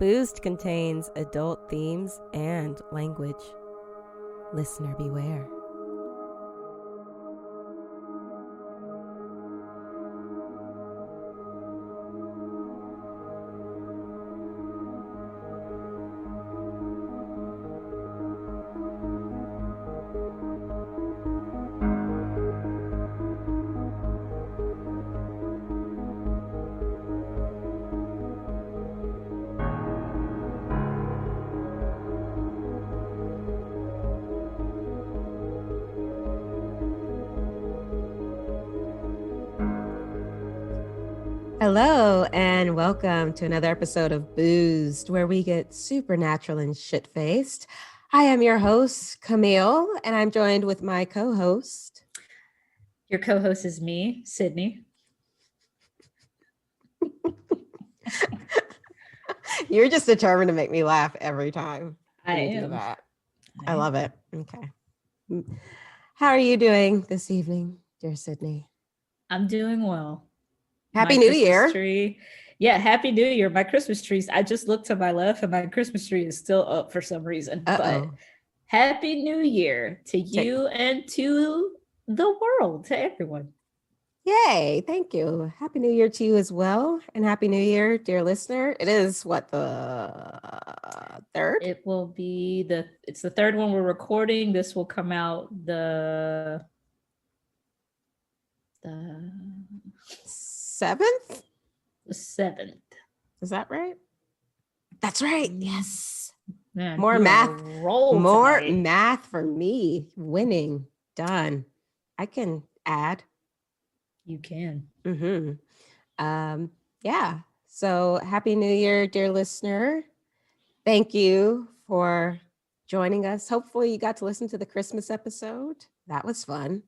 Boozed contains adult themes and language. Listener beware. Hello, and welcome to another episode of Boozed, where we get supernatural and shit-faced. I am your host, Camille, and I'm joined with my co-host. Your co-host is me, Sydney. You're just determined to make me laugh every time I you do am. that. I love it. Okay. How are you doing this evening, dear Sydney? I'm doing well. Happy New Year. Tree. Yeah, Happy New Year. My Christmas trees, I just looked to my left and my Christmas tree is still up for some reason. But Happy New Year to you and to the world, to everyone. Yay, thank you. Happy New Year to you as well. And Happy New Year, dear listener. It is what, the third? It will be it's the third one we're recording. This will come out the 7th? The 7th. Is that right? That's right. Yes. Man, more math. More tonight. math for me. Winning. Done. I can add. You can. Yeah. So Happy New Year, dear listener. Thank you for joining us. Hopefully you got to listen to the Christmas episode. That was fun.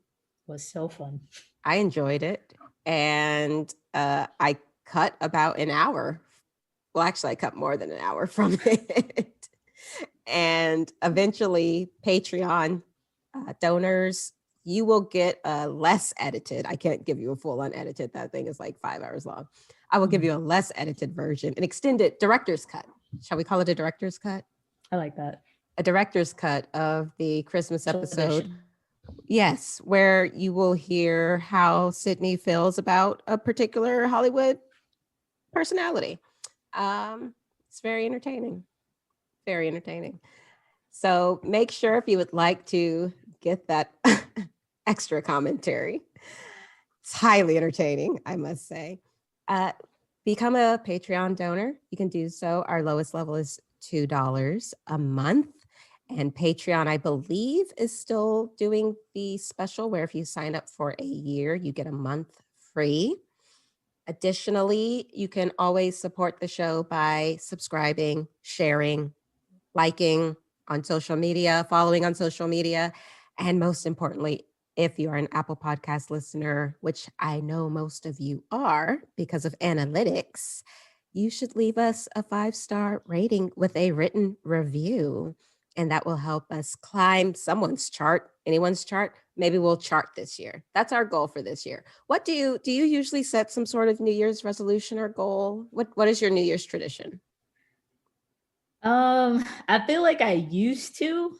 It was so fun. I enjoyed it. And I cut about an hour. Well, actually, I cut more than an hour from it. And eventually, Patreon donors, you will get a less edited. I can't give you a full unedited. That thing is like 5 hours long. I will give you a less edited version, an extended director's cut. Shall we call it a director's cut? I like that. A director's cut of the Christmas episode. Yes, where you will hear how Sydney feels about a particular Hollywood personality. It's very entertaining. Very entertaining. So make sure if you would like to get that extra commentary. It's highly entertaining, I must say. Become a Patreon donor. You can do so. Our lowest level is $2 a month. And Patreon, I believe, is still doing the special where if you sign up for a year, you get a month free. Additionally, you can always support the show by subscribing, sharing, liking on social media, following on social media, and most importantly, if you're an Apple Podcast listener, which I know most of you are because of analytics, you should leave us a 5-star rating with a written review. And that will help us climb someone's chart, anyone's chart. Maybe we'll chart this year. That's our goal for this year. What do you usually set some sort of New Year's resolution or goal? What is your New Year's tradition? I feel like I used to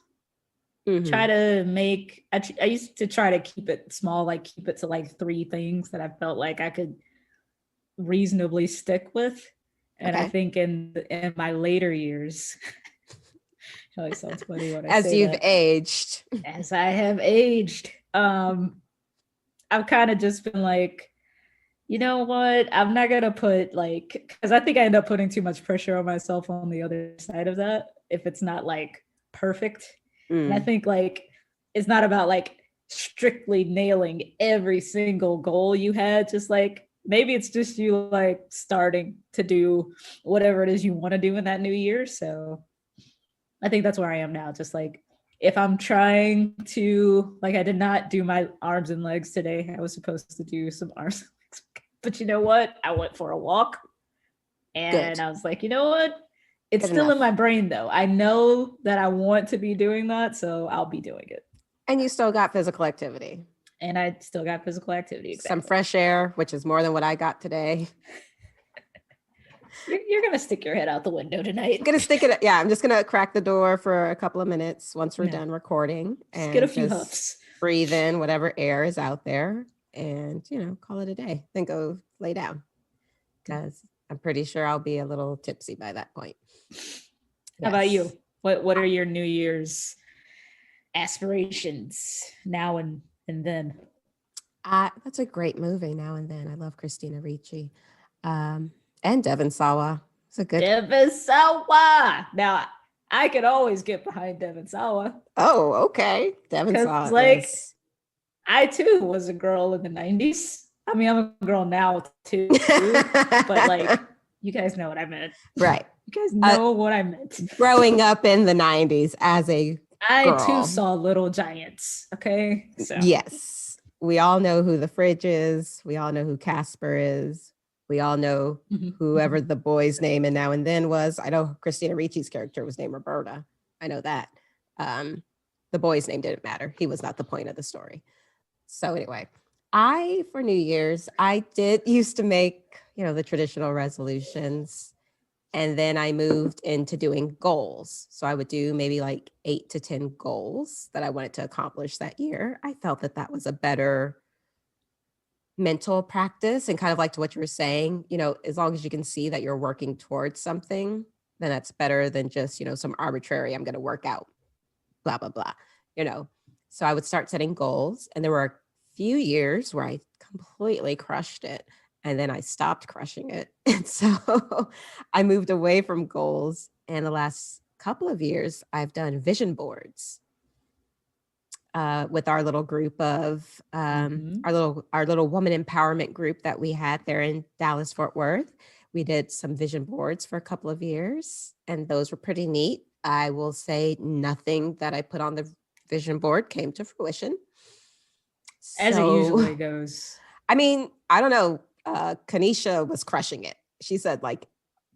try to make, I used to try to keep it small, like keep it to like 3 things that I felt like I could reasonably stick with. And I think in my later years, it always sounds funny when I as say you've that. aged. As I have aged, I've kind of just been like, you know what? I'm not gonna put like, because I think I end up putting too much pressure on myself on the other side of that if it's not like perfect. And I think like it's not about like strictly nailing every single goal you had. Just like maybe it's just you like starting to do whatever it is you want to do in that new year. So I think that's where I am now. Just like if I'm trying to, like I did not do my arms and legs today. I was supposed to do some arms and legs. But you know what? I went for a walk and I was like, you know what? It's still in my brain though. I know that I want to be doing that, so I'll be doing it. And you still got physical activity. And I still got physical activity. Exactly. Some fresh air, which is more than what I got today. You're gonna stick your head out the window tonight. I'm gonna stick it. Yeah, I'm just gonna crack the door for a couple of minutes once we're done recording, Just and get a few huffs. breathe in whatever air is out there, and call it a day. Then go lay down because I'm pretty sure I'll be a little tipsy by that point. How about you? What are your New Year's aspirations now and then? That's a great movie. Now and Then. I love Christina Ricci, and Devon Sawa. It's a good Devon Sawa. Now I could always get behind Devon Sawa. Oh, okay. Devon Sawa. Like, yes. I too was a girl in the 90s. I mean, I'm a girl now too, but like, you guys know what I meant. Right. You guys know what I meant. Growing up in the 90s as a girl. I too saw Little Giants. Okay. So. Yes. We all know who the Fridge is. We all know who Casper is. We all know whoever the boy's name in Now and Then was. I know Christina Ricci's character was named Roberta. I know that. The boy's name didn't matter. He was not the point of the story. So anyway, for New Year's, I did used to make, the traditional resolutions. And then I moved into doing goals. So I would do maybe like 8 to 10 goals that I wanted to accomplish that year. I felt that was a better mental practice, and kind of like to what you were saying, as long as you can see that you're working towards something, then that's better than just, some arbitrary, I'm going to work out, blah, blah, blah, So I would start setting goals, and there were a few years where I completely crushed it. And then I stopped crushing it. And so I moved away from goals. And the last couple of years, I've done vision boards with our little group of our little woman empowerment group that we had there in Dallas, Fort Worth. We did some vision boards for a couple of years, and those were pretty neat. I will say nothing that I put on the vision board came to fruition. As it usually goes. I mean, I don't know. Kanisha was crushing it. She said like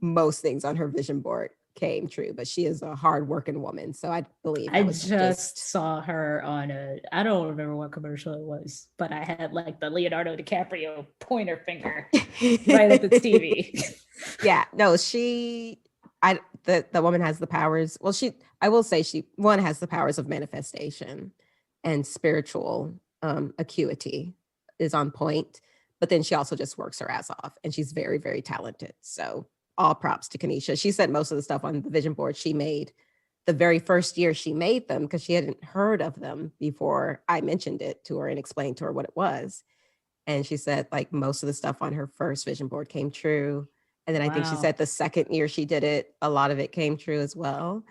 most things on her vision board came true, but she is a hardworking woman. So I believe I just saw her on I don't remember what commercial it was, but I had like the Leonardo DiCaprio pointer finger right at the TV. Yeah, no, the woman has the powers. Well, I will say one has the powers of manifestation and spiritual acuity is on point. But then she also just works her ass off, and she's very, very talented. So all props to Kanisha. She said most of the stuff on the vision board she made the very first year she made them, because she hadn't heard of them before I mentioned it to her and explained to her what it was. And she said like most of the stuff on her first vision board came true. And then I think she said the second year she did it, a lot of it came true as well.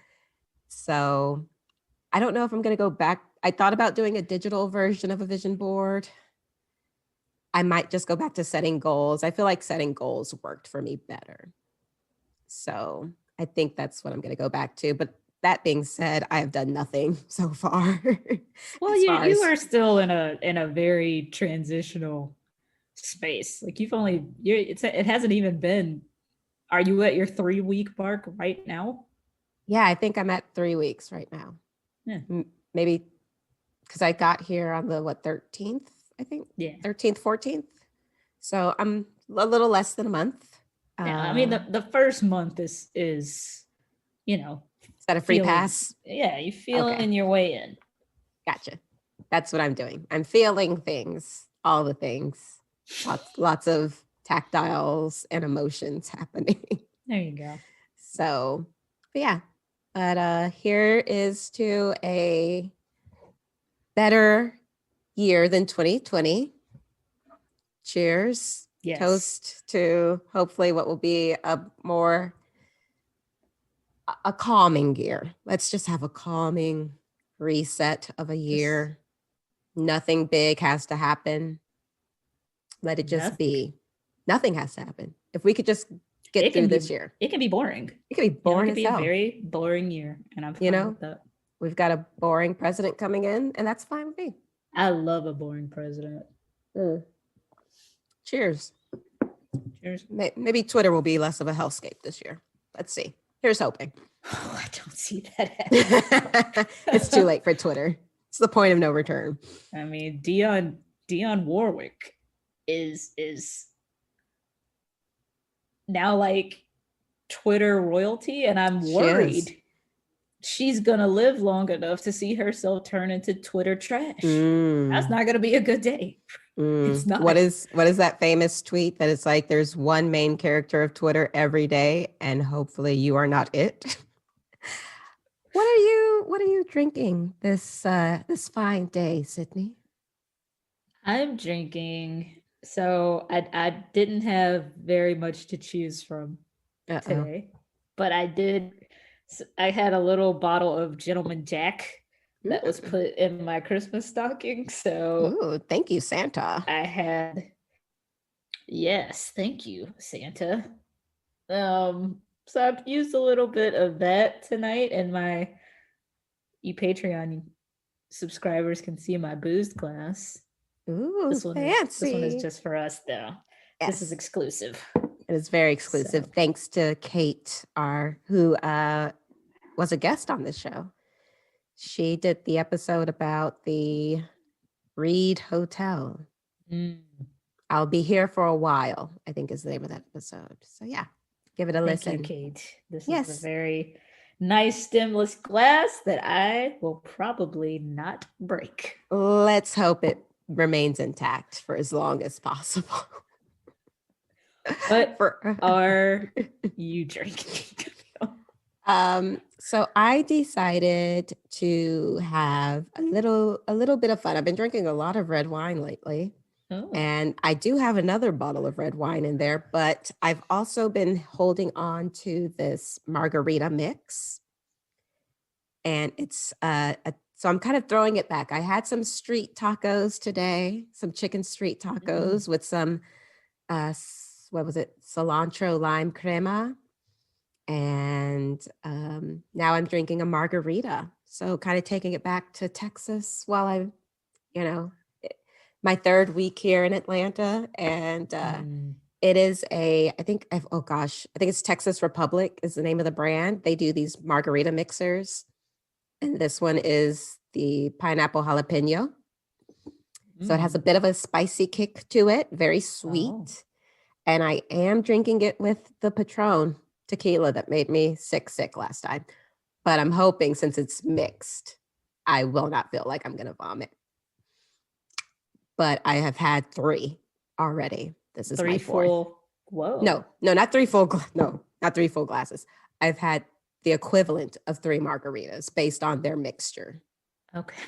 So I don't know if I'm going to go back. I thought about doing a digital version of a vision board. I might just go back to setting goals. I feel like setting goals worked for me better. So I think that's what I'm going to go back to. But that being said, I have done nothing so far. Well, you are still in a very transitional space. Like it hasn't even been. Are you at your 3-week mark right now? Yeah, I think I'm at 3 weeks right now. Yeah. Maybe because I got here on the 13th. I think 13th, 14th. So I'm a little less than a month. Yeah, I mean the first month is is that a free pass? Yeah, you feeling your way in. Gotcha. That's what I'm doing. I'm feeling things, all the things, lots of tactiles and emotions happening. There you go. So, but here is to a better year than 2020. Cheers. Yes. Toast to hopefully what will be a calming year. Let's just have a calming reset of a year. Nothing big has to happen. Let it just be. Nothing has to happen. If we could just get through this year. It can be boring. It can be boring. It can be a very boring year. And I'm fine with that. We've got a boring president coming in, and that's fine with me. I love a boring president. Cheers. Cheers. Maybe Twitter will be less of a hellscape this year. Let's see. Here's hoping. Oh, I don't see that. It's too late for Twitter. It's the point of no return. I mean, Dionne Warwick is now like Twitter royalty, and I'm worried she's gonna live long enough to see herself turn into Twitter trash. That's not gonna be a good day. It's not. What is that famous tweet that it's like there's one main character of Twitter every day, and hopefully you are not it? What are you drinking this fine day, Sydney? I'm drinking. So I didn't have very much to choose from today, but I had a little bottle of Gentleman Jack that was put in my Christmas stocking. So thank you, Santa. Yes, thank you, Santa. So I've used a little bit of that tonight, and you Patreon subscribers can see my boozed glass. Ooh, this one is just for us, though. Yes. This is exclusive. It is very exclusive. So. Thanks to Kate, who was a guest on this show. She did the episode about the Reed Hotel. I'll be here for a while, I think is the name of that episode. So yeah, give it a listen. Thank you, Kate. This is a very nice stemless glass that I will probably not break. Let's hope it remains intact for as long as possible. What are you drinking? So I decided to have a little bit of fun. I've been drinking a lot of red wine lately. And I do have another bottle of red wine in there, but I've also been holding on to this margarita mix. And it's so I'm kind of throwing it back. I had some street tacos today, some chicken street tacos with some cilantro lime crema. And now I'm drinking a margarita. So kind of taking it back to Texas while I'm, my third week here in Atlanta. And it is I think it's Texas Republic is the name of the brand. They do these margarita mixers. And this one is the pineapple jalapeno. So it has a bit of a spicy kick to it, very sweet. Oh. And I am drinking it with the Patron tequila that made me sick last time. But I'm hoping since it's mixed, I will not feel like I'm going to vomit. But I have had 3 already. This is my 4th. Whoa. No, not 3 full. Not 3 full glasses. I've had the equivalent of 3 margaritas based on their mixture. Okay.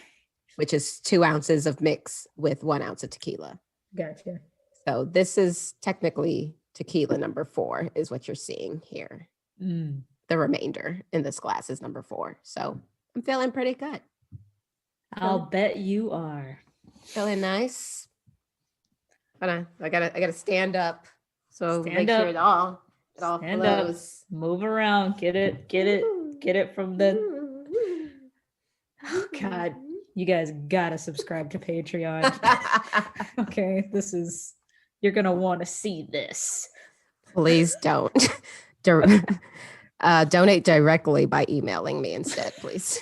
Which is 2 ounces of mix with 1 ounce of tequila. Gotcha. So this is technically tequila number 4 is what you're seeing here. The remainder in this glass is number 4. So I'm feeling pretty good. I'll bet you are. Feeling nice. I gotta stand up. So stand make up. Sure it all stand flows. Up. Move around. Get it from the. Oh God, you guys gotta subscribe to Patreon. Okay, you're gonna want to see this. Please don't. Donate directly by emailing me instead, please.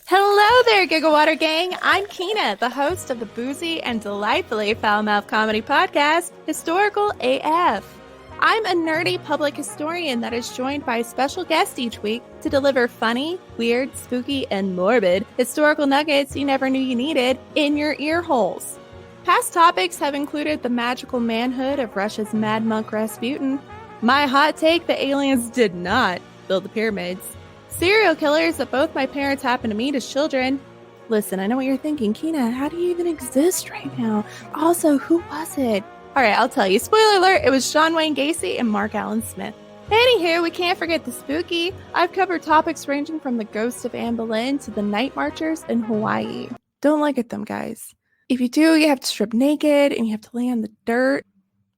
Hello there, Gigawater Gang. I'm Keena, the host of the boozy and delightfully foul-mouthed comedy podcast, Historical AF. I'm a nerdy public historian that is joined by a special guest each week to deliver funny, weird, spooky, and morbid historical nuggets you never knew you needed in your ear holes. Past topics have included the magical manhood of Russia's Mad Monk Rasputin, my hot take that aliens did not build the pyramids, serial killers that both my parents happened to meet as children. Listen, I know what you're thinking. Keena, how do you even exist right now? Also, who was it? All right, I'll tell you. Spoiler alert, it was Sean Wayne Gacy and Mark Allen Smith. Anywho, we can't forget the spooky. I've covered topics ranging from the ghost of Anne Boleyn to the night marchers in Hawaii. Don't look at them, guys. If you do, you have to strip naked and you have to lay on the dirt.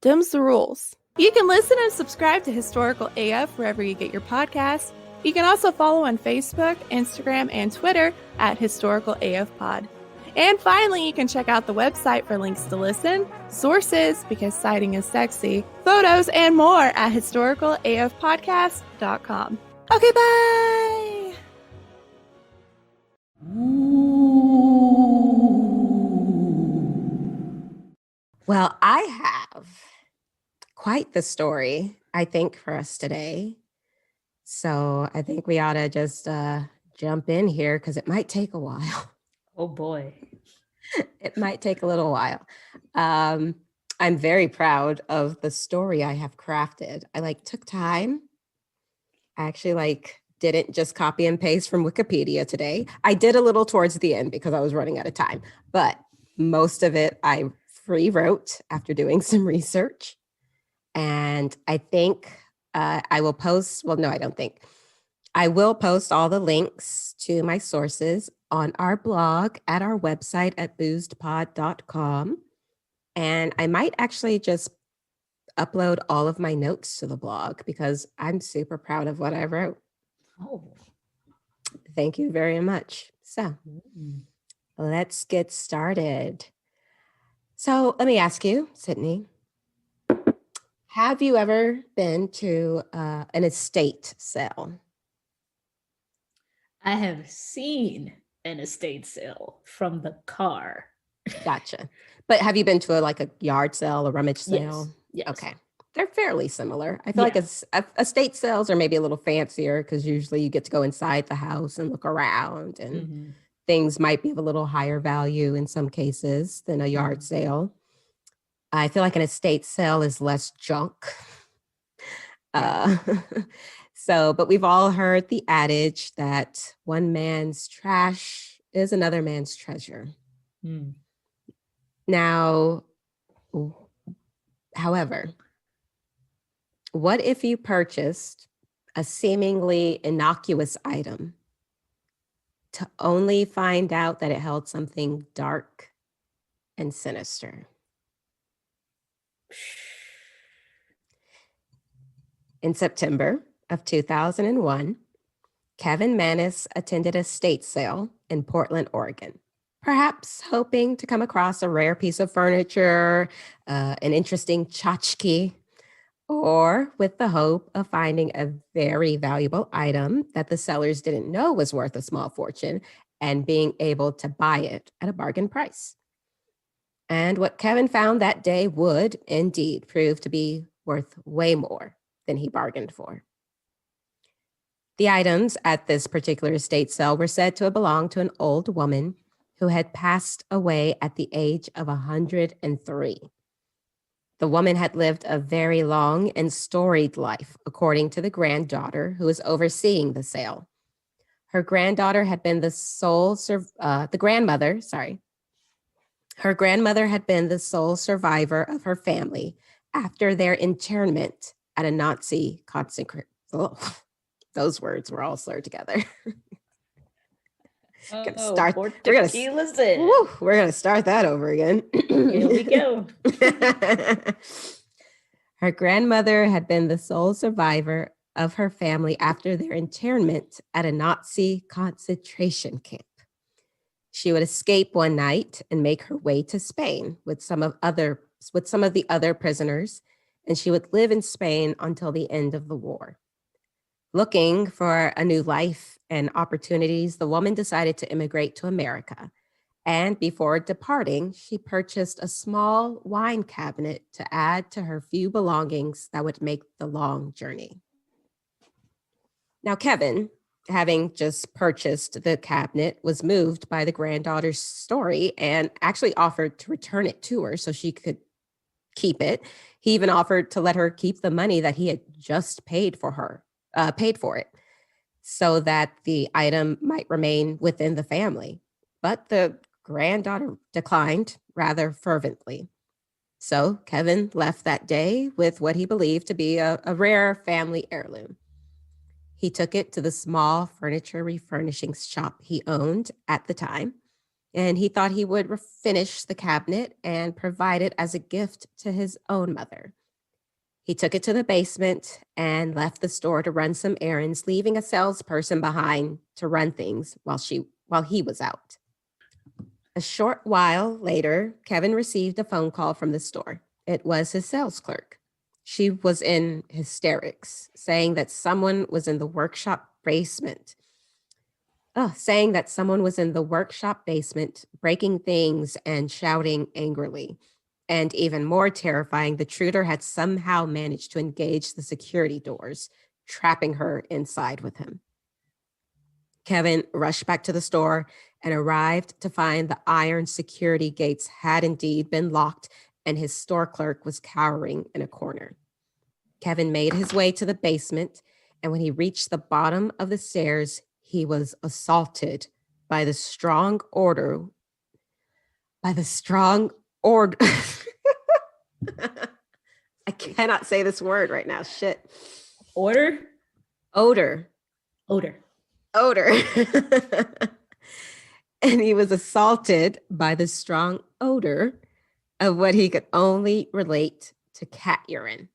Them's the rules. You can listen and subscribe to Historical AF wherever you get your podcasts. You can also follow on Facebook, Instagram, and Twitter at Historical AF Pod. And finally, you can check out the website for links to listen, sources, because citing is sexy, photos, and more at historicalafpodcast.com. Okay, bye! Well, I have quite the story, I think, for us today. So I think we ought to just jump in here because it might take a while. Oh boy. It might take a little while. I'm very proud of the story I have crafted. I took time. I actually didn't just copy and paste from Wikipedia today. I did a little towards the end because I was running out of time, but most of it I free wrote after doing some research. And I think I will post, well, no, I don't think. I will post all the links to my sources on our blog at our website at boozedpod.com. And I might actually just upload all of my notes to the blog because I'm super proud of what I wrote. Oh. Thank you very much. So let's get started. So let me ask you, Sydney, have you ever been to an estate sale? I have seen an estate sale from the car. Gotcha. But have you been to a yard sale, a rummage sale? Yes. Okay. They're fairly similar. I feel like estate sales are maybe a little fancier because usually you get to go inside the house and look around and things might be of a little higher value in some cases than a yard sale. I feel like an estate sale is less junk. But we've all heard the adage that one man's trash is another man's treasure. Now, however, what if you purchased a seemingly innocuous item to only find out that it held something dark and sinister? In September of 2001, Kevin Manis attended a estate sale in Portland, Oregon, perhaps hoping to come across a rare piece of furniture, an interesting tchotchke, or with the hope of finding a very valuable item that the sellers didn't know was worth a small fortune and being able to buy it at a bargain price. And what Kevin found that day would indeed prove to be worth way more than he bargained for. The items at this particular estate sale were said to have belonged to an old woman who had passed away at the age of 103. The woman had lived a very long and storied life, according to the granddaughter who was overseeing the sale. Her grandmother had been the sole survivor of her family after their internment at a Nazi concentration. Oh, those words were all slurred together. We're gonna start that over again. Here we go. Her grandmother had been the sole survivor of her family after their internment at a Nazi concentration camp. She would escape one night and make her way to Spain with some of the other prisoners, and she would live in Spain until the end of the war. Looking for a new life and opportunities, the woman decided to immigrate to America. And before departing, she purchased a small wine cabinet to add to her few belongings that would make the long journey. Now, Kevin, having just purchased the cabinet, was moved by the granddaughter's story and actually offered to return it to her so she could keep it. He even offered to let her keep the money that he had just paid for it, so that the item might remain within the family. But the granddaughter declined rather fervently. So Kevin left that day with what he believed to be a rare family heirloom. He took it to the small furniture refurnishing shop he owned at the time, and he thought he would refinish the cabinet and provide it as a gift to his own mother. He took it to the basement and left the store to run some errands, leaving a salesperson behind to run things while he was out. A short while later, Kevin received a phone call from the store. It was his sales clerk. She was in hysterics, saying that someone was in the workshop basement, breaking things and shouting angrily. And even more terrifying, the intruder had somehow managed to engage the security doors, trapping her inside with him. Kevin rushed back to the store and arrived to find the iron security gates had indeed been locked and his store clerk was cowering in a corner. Kevin made his way to the basement, and when he reached the bottom of the stairs, he was assaulted by the strong order. I cannot say this word right now. Shit. Odor. And he was assaulted by the strong odor of what he could only relate to cat urine.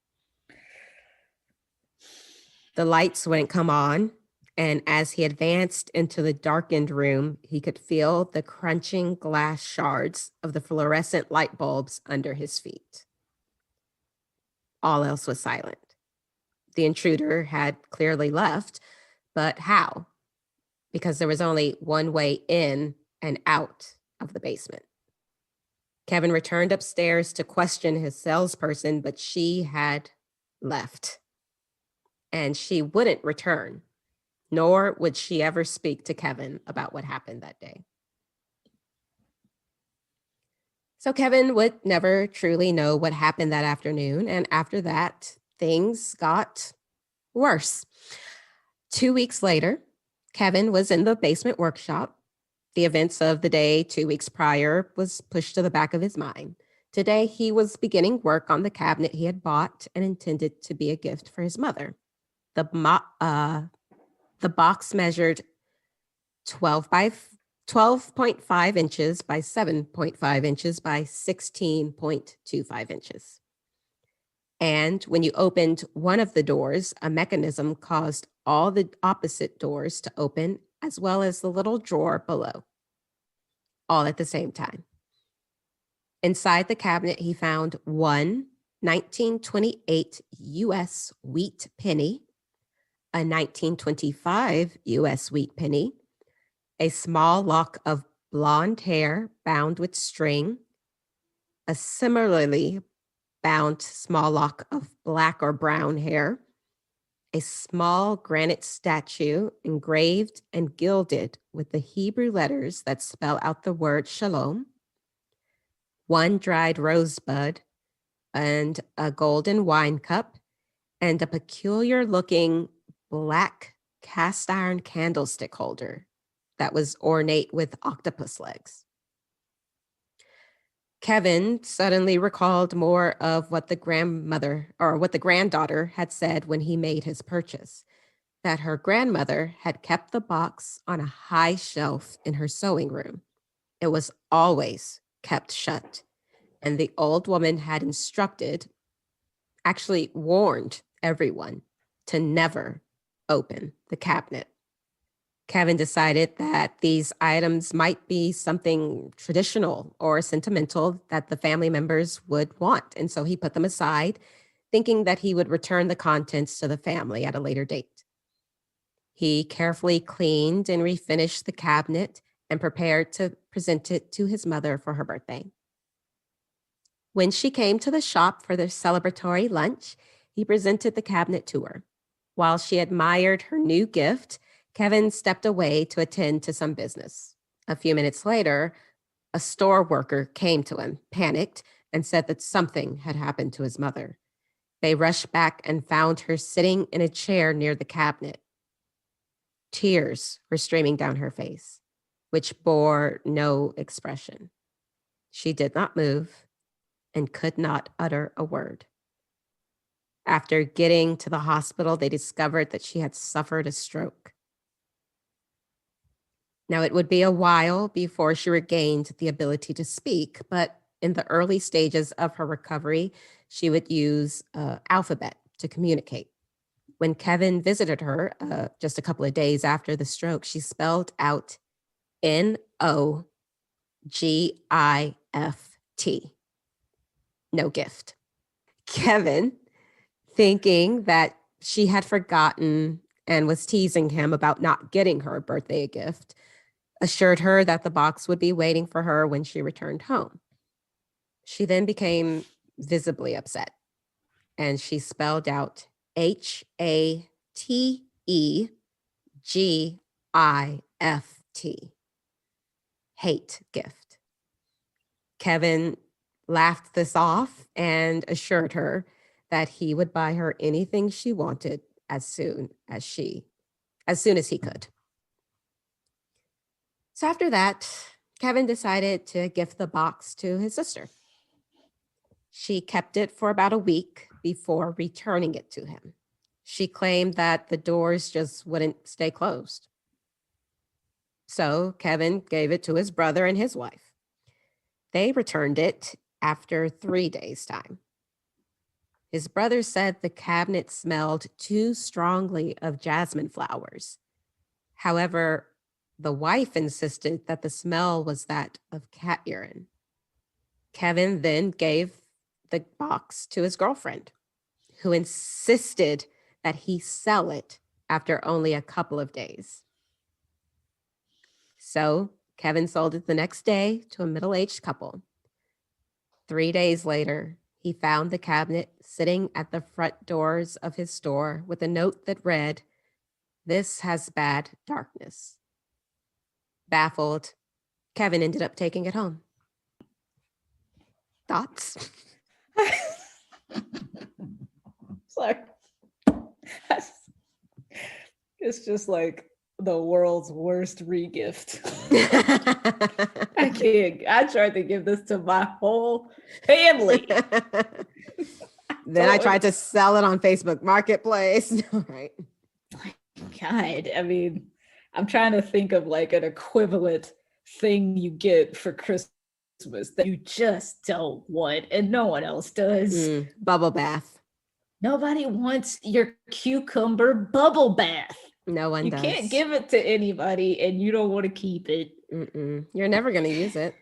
The lights wouldn't come on, and as he advanced into the darkened room, he could feel the crunching glass shards of the fluorescent light bulbs under his feet. All else was silent. The intruder had clearly left, but how? Because there was only one way in and out of the basement. Kevin returned upstairs to question his salesperson, but she had left. And she wouldn't return, nor would she ever speak to Kevin about what happened that day. So Kevin would never truly know what happened that afternoon. And after that, things got worse. 2 weeks later, Kevin was in the basement workshop. The events of the day 2 weeks prior was pushed to the back of his mind. Today, he was beginning work on the cabinet he had bought and intended to be a gift for his mother. The box measured 12.5 inches by 7.5 inches by 16.25 inches. And when you opened one of the doors, a mechanism caused all the opposite doors to open, as well as the little drawer below, all at the same time. Inside the cabinet, he found one 1928 U.S. wheat penny, a 1925 U.S. wheat penny, a small lock of blonde hair bound with string, a similarly bound small lock of black or brown hair, a small granite statue engraved and gilded with the Hebrew letters that spell out the word shalom, one dried rosebud, and a golden wine cup, and a peculiar looking black cast iron candlestick holder that was ornate with octopus legs. Kevin suddenly recalled more of what the granddaughter had said when he made his purchase, that her grandmother had kept the box on a high shelf in her sewing room. It was always kept shut, and the old woman had warned everyone to never open the cabinet. Kevin decided that these items might be something traditional or sentimental that the family members would want. And so he put them aside, thinking that he would return the contents to the family at a later date. He carefully cleaned and refinished the cabinet and prepared to present it to his mother for her birthday. When she came to the shop for their celebratory lunch, he presented the cabinet to her. While she admired her new gift, Kevin stepped away to attend to some business. A few minutes later, a store worker came to him, panicked, and said that something had happened to his mother. They rushed back and found her sitting in a chair near the cabinet. Tears were streaming down her face, which bore no expression. She did not move and could not utter a word. After getting to the hospital, they discovered that she had suffered a stroke. Now, it would be a while before she regained the ability to speak, but in the early stages of her recovery, she would use alphabet to communicate. When Kevin visited her just a couple of days after the stroke, she spelled out N-O-G-I-F-T. No gift. Kevin, thinking that she had forgotten and was teasing him about not getting her birthday gift, assured her that the box would be waiting for her when she returned home. She then became visibly upset, and she spelled out HATEGIFT, hate gift. Kevin laughed this off and assured her that he would buy her anything she wanted as soon as he could. So after that, Kevin decided to gift the box to his sister. She kept it for about a week before returning it to him. She claimed that the doors just wouldn't stay closed. So Kevin gave it to his brother and his wife. They returned it after 3 days' time. His brother said the cabinet smelled too strongly of jasmine flowers. However, the wife insisted that the smell was that of cat urine. Kevin then gave the box to his girlfriend, who insisted that he sell it after only a couple of days. So Kevin sold it the next day to a middle-aged couple. 3 days later, he found the cabinet sitting at the front doors of his store with a note that read, "This has bad darkness." Baffled, Kevin ended up taking it home. Thoughts? Sorry. It's just like the world's worst regift. I can't. I tried to give this to my whole family. Then I tried to sell it on Facebook Marketplace. All right. God, I mean, I'm trying to think of like an equivalent thing you get for Christmas that you just don't want and no one else does. Bubble bath. Nobody wants your cucumber bubble bath. No one does. You can't give it to anybody and you don't want to keep it. You're never going to use it.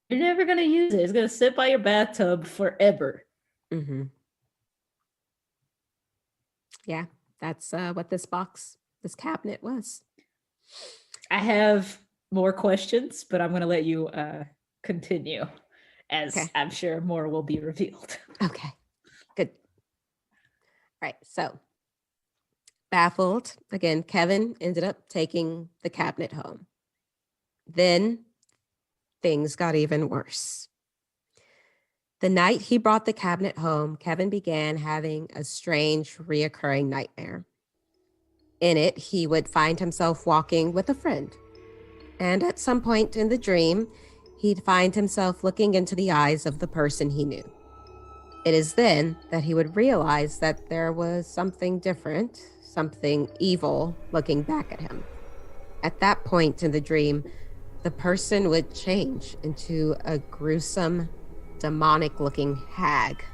You're never going to use it. It's going to sit by your bathtub forever. Yeah, that's what this cabinet was. I have more questions, but I'm going to let you continue, as I'm sure more will be revealed. Okay, good. Right, so baffled, again, Kevin ended up taking the cabinet home. Then things got even worse. The night he brought the cabinet home, Kevin began having a strange, reoccurring nightmare. In it, he would find himself walking with a friend. And at some point in the dream, he'd find himself looking into the eyes of the person he knew. It is then that he would realize that there was something different, something evil looking back at him. At that point in the dream, the person would change into a gruesome, demonic-looking hag.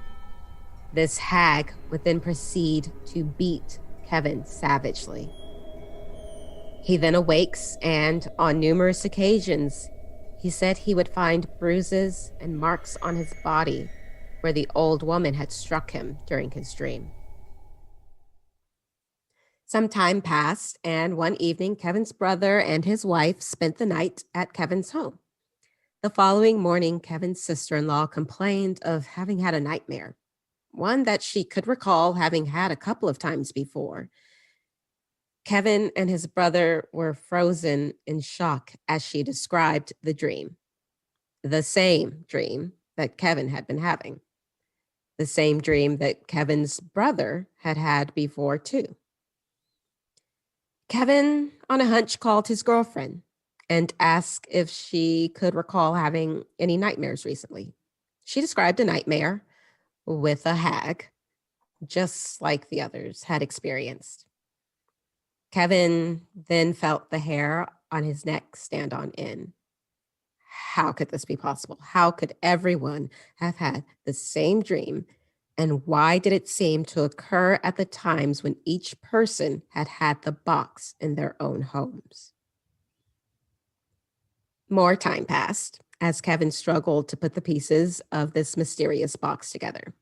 This hag would then proceed to beat Kevin savagely. He then awakes, and on numerous occasions, he said he would find bruises and marks on his body where the old woman had struck him during his dream. Some time passed, and one evening, Kevin's brother and his wife spent the night at Kevin's home. The following morning, Kevin's sister-in-law complained of having had a nightmare, one that she could recall having had a couple of times before. Kevin and his brother were frozen in shock as she described the dream. The same dream that Kevin had been having. The same dream that Kevin's brother had had before, too. Kevin, on a hunch, called his girlfriend and asked if she could recall having any nightmares recently. She described a nightmare with a hag, just like the others had experienced. Kevin then felt the hair on his neck stand on end. How could this be possible? How could everyone have had the same dream? And why did it seem to occur at the times when each person had had the box in their own homes? More time passed as Kevin struggled to put the pieces of this mysterious box together.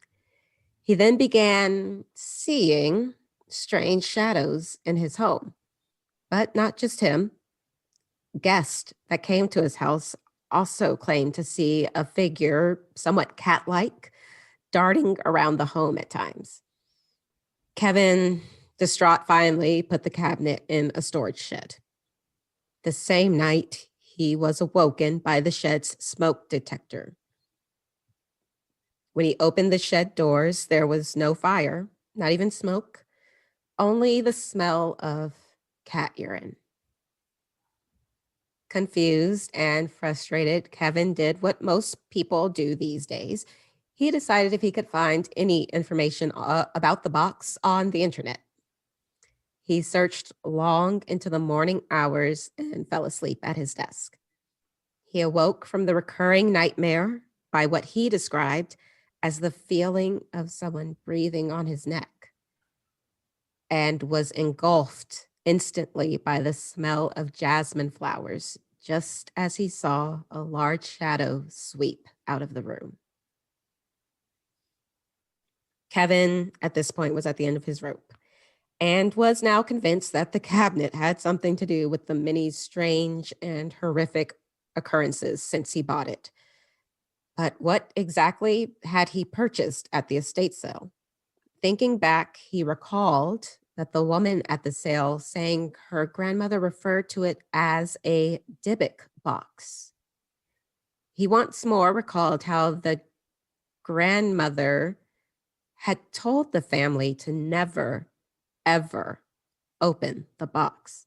He then began seeing strange shadows in his home, but not just him. Guests that came to his house also claimed to see a figure, somewhat cat-like, darting around the home at times. Kevin, distraught, finally put the cabinet in a storage shed. The same night, he was awoken by the shed's smoke detector. When he opened the shed doors, there was no fire, not even smoke, only the smell of cat urine. Confused and frustrated, Kevin did what most people do these days. He decided if he could find any information about the box on the internet. He searched long into the morning hours and fell asleep at his desk. He awoke from the recurring nightmare by what he described as the feeling of someone breathing on his neck, and was engulfed instantly by the smell of jasmine flowers, just as he saw a large shadow sweep out of the room. Kevin, at this point, was at the end of his rope and was now convinced that the cabinet had something to do with the many strange and horrific occurrences since he bought it. But what exactly had he purchased at the estate sale? Thinking back, he recalled that the woman at the sale saying her grandmother referred to it as a Dybbuk box. He once more recalled how the grandmother had told the family to never, ever open the box.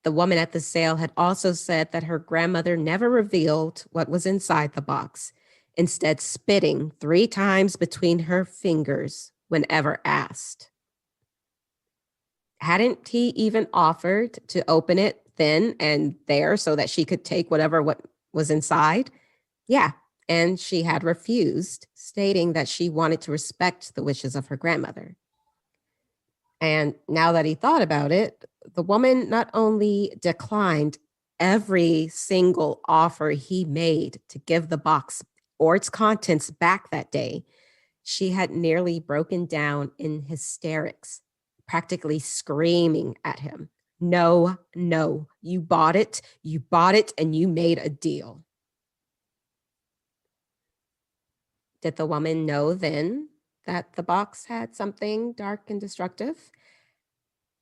The woman at the sale had also said that her grandmother never revealed what was inside the box, instead spitting 3 times between her fingers whenever asked. Hadn't he even offered to open it then and there so that she could take what was inside? Yeah, and she had refused, stating that she wanted to respect the wishes of her grandmother. And now that he thought about it, the woman not only declined every single offer he made to give the box or its contents back that day, she had nearly broken down in hysterics, practically screaming at him, "No, no, you bought it, and you made a deal." Did the woman know then that the box had something dark and destructive?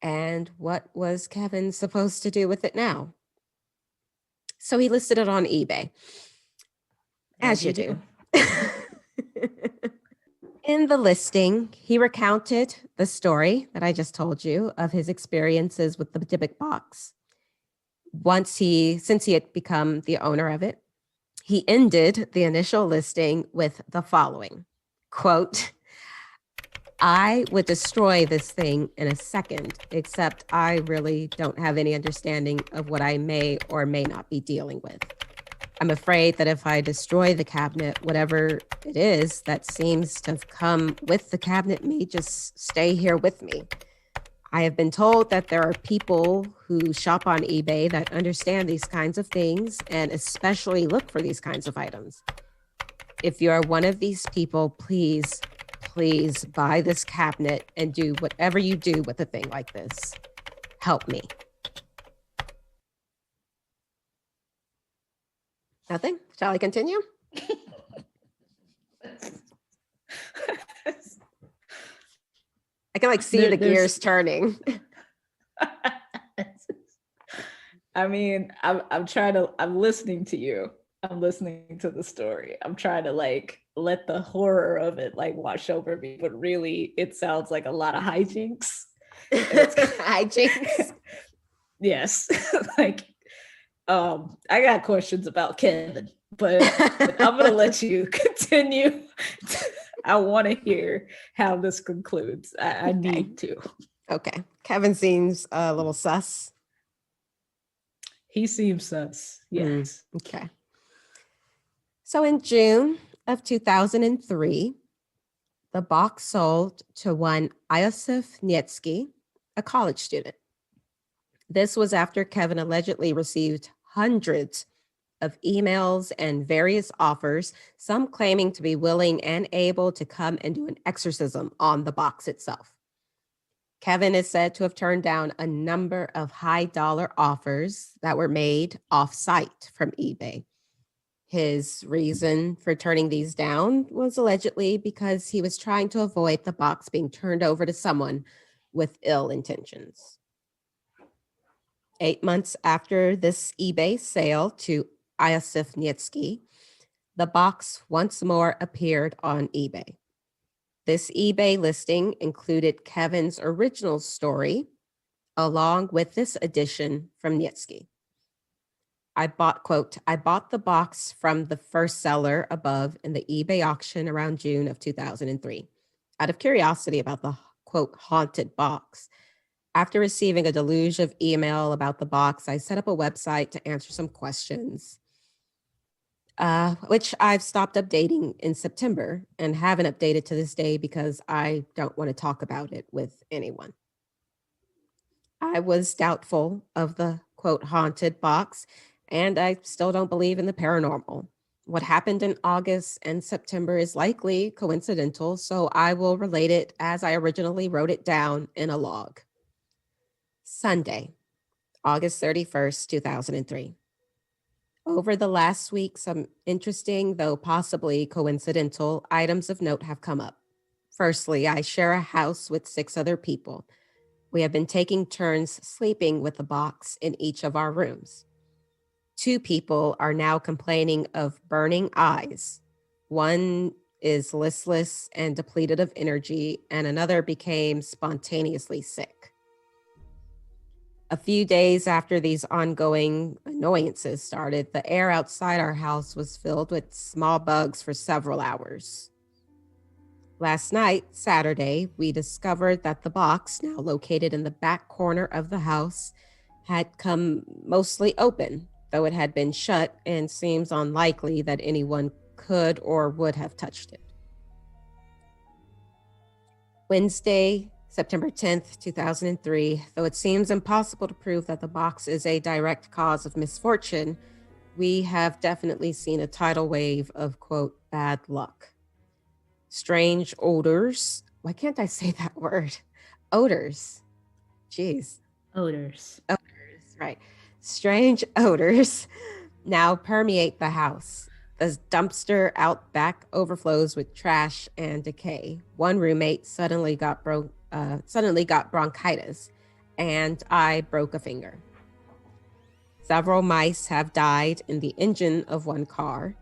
And what was Kevin supposed to do with it now? So he listed it on eBay, as you do. In the listing, he recounted the story that I just told you of his experiences with the Dybbuk box. Since he had become the owner of it, he ended the initial listing with the following, quote, "I would destroy this thing in a second, except I really don't have any understanding of what I may or may not be dealing with. I'm afraid that if I destroy the cabinet, whatever it is that seems to have come with the cabinet may just stay here with me. I have been told that there are people who shop on eBay that understand these kinds of things and especially look for these kinds of items. If you are one of these people, please buy this cabinet and do whatever you do with a thing like this. Help me." Nothing? Shall I continue? I can see the gears turning. I mean, I'm listening to you. I'm listening to the story. I'm trying to let the horror of it wash over me, but really it sounds like a lot of hijinks. Hijinks? Yes. I got questions about Kevin, but I'm gonna let you continue. I want to hear how this concludes. I need to. Okay. Kevin seems a little sus. He seems sus. Yes. Okay. So in June of 2003, the box sold to one Iosif Nietsky, a college student. This was after Kevin allegedly received hundreds of emails and various offers, some claiming to be willing and able to come and do an exorcism on the box itself. Kevin is said to have turned down a number of high dollar offers that were made off site from eBay. His reason for turning these down was allegedly because he was trying to avoid the box being turned over to someone with ill intentions. 8 months after this eBay sale to Iosif Nietsky, the box once more appeared on eBay. This eBay listing included Kevin's original story, along with this addition from Nietsky. I bought the box from the first seller above in the eBay auction around June of 2003, out of curiosity about the, quote, haunted box. After receiving a deluge of email about the box, I set up a website to answer some questions, which I've stopped updating in September and haven't updated to this day because I don't want to talk about it with anyone. I was doubtful of the, quote, haunted box, and I still don't believe in the paranormal. What happened in August and September is likely coincidental, so I will relate it as I originally wrote it down in a log. Sunday, August 31st, 2003. Over the last week, some interesting, though possibly coincidental, items of note have come up. Firstly, I share a house with 6 other people. We have been taking turns sleeping with a box in each of our rooms. 2 people are now complaining of burning eyes. One is listless and depleted of energy, and another became spontaneously sick. A few days after these ongoing annoyances started, the air outside our house was filled with small bugs for several hours. Last night, Saturday, we discovered that the box, now located in the back corner of the house, had come mostly open, though it had been shut and seems unlikely that anyone could or would have touched it. Wednesday, September 10th, 2003, though it seems impossible to prove that the box is a direct cause of misfortune, we have definitely seen a tidal wave of, quote, bad luck. Strange odors. Why can't I say that word? Odors. Jeez. Odors, right. Strange odors now permeate the house. The dumpster out back overflows with trash and decay. One roommate suddenly got bronchitis, and I broke a finger. Several mice have died in the engine of one car,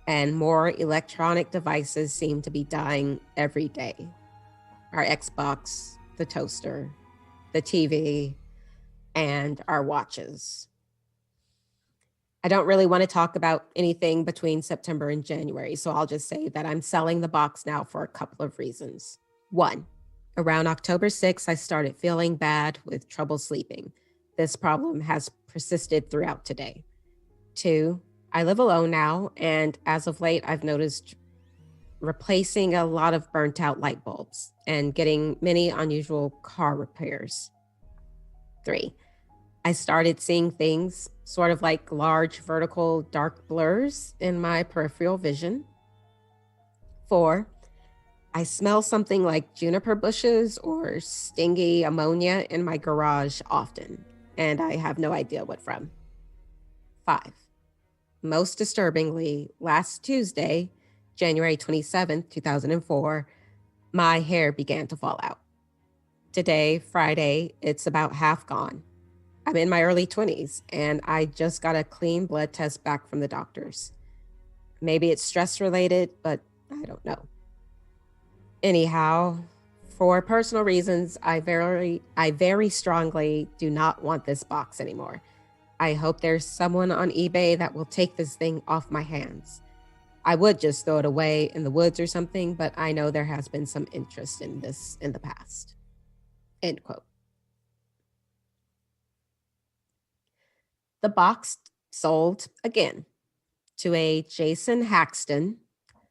and more electronic devices seem to be dying every day. Our Xbox, the toaster, the TV, and our watches. I don't really want to talk about anything between September and January, so I'll just say that I'm selling the box now for a couple of reasons. 1, around October 6th, I started feeling bad with trouble sleeping. This problem has persisted throughout today. 2, I live alone now, and as of late, I've noticed replacing a lot of burnt out light bulbs and getting many unusual car repairs. 3, I started seeing things sort of like large vertical dark blurs in my peripheral vision. 4, I smell something like juniper bushes or stingy ammonia in my garage often, and I have no idea what from. 5, most disturbingly, last Tuesday, January 27th, 2004, my hair began to fall out. Today, Friday, it's about half gone. I'm in my early 20s, and I just got a clean blood test back from the doctors. Maybe it's stress related, but I don't know. Anyhow, for personal reasons, I very strongly do not want this box anymore. I hope there's someone on eBay that will take this thing off my hands. I would just throw it away in the woods or something, but I know there has been some interest in this in the past. End quote. The box sold again to a Jason Haxton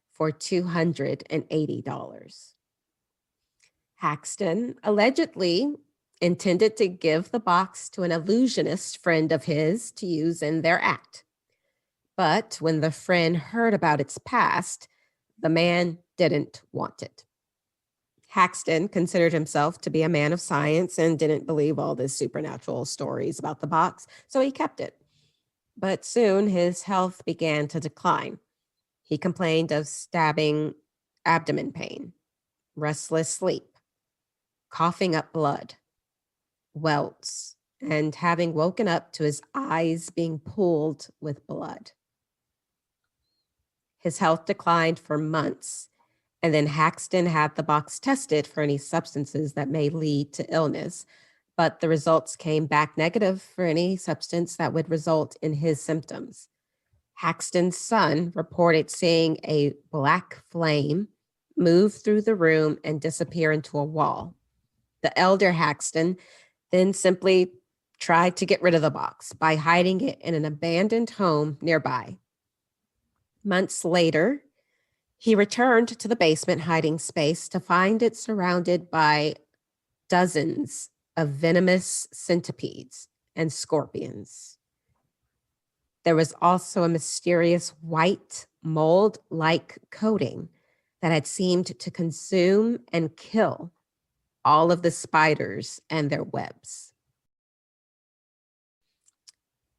for $280. Haxton allegedly intended to give the box to an illusionist friend of his to use in their act. But when the friend heard about its past, the man didn't want it. Haxton considered himself to be a man of science and didn't believe all the supernatural stories about the box, so he kept it. But soon his health began to decline. He complained of stabbing abdomen pain, restless sleep, coughing up blood, welts, and having woken up to his eyes being pulled with blood. His health declined for months, and then Haxton had the box tested for any substances that may lead to illness, but the results came back negative for any substance that would result in his symptoms. Haxton's son reported seeing a black flame move through the room and disappear into a wall. The elder Haxton then simply tried to get rid of the box by hiding it in an abandoned home nearby. Months later, he returned to the basement hiding space to find it surrounded by dozens of venomous centipedes and scorpions. There was also a mysterious white mold-like coating that had seemed to consume and kill all of the spiders and their webs.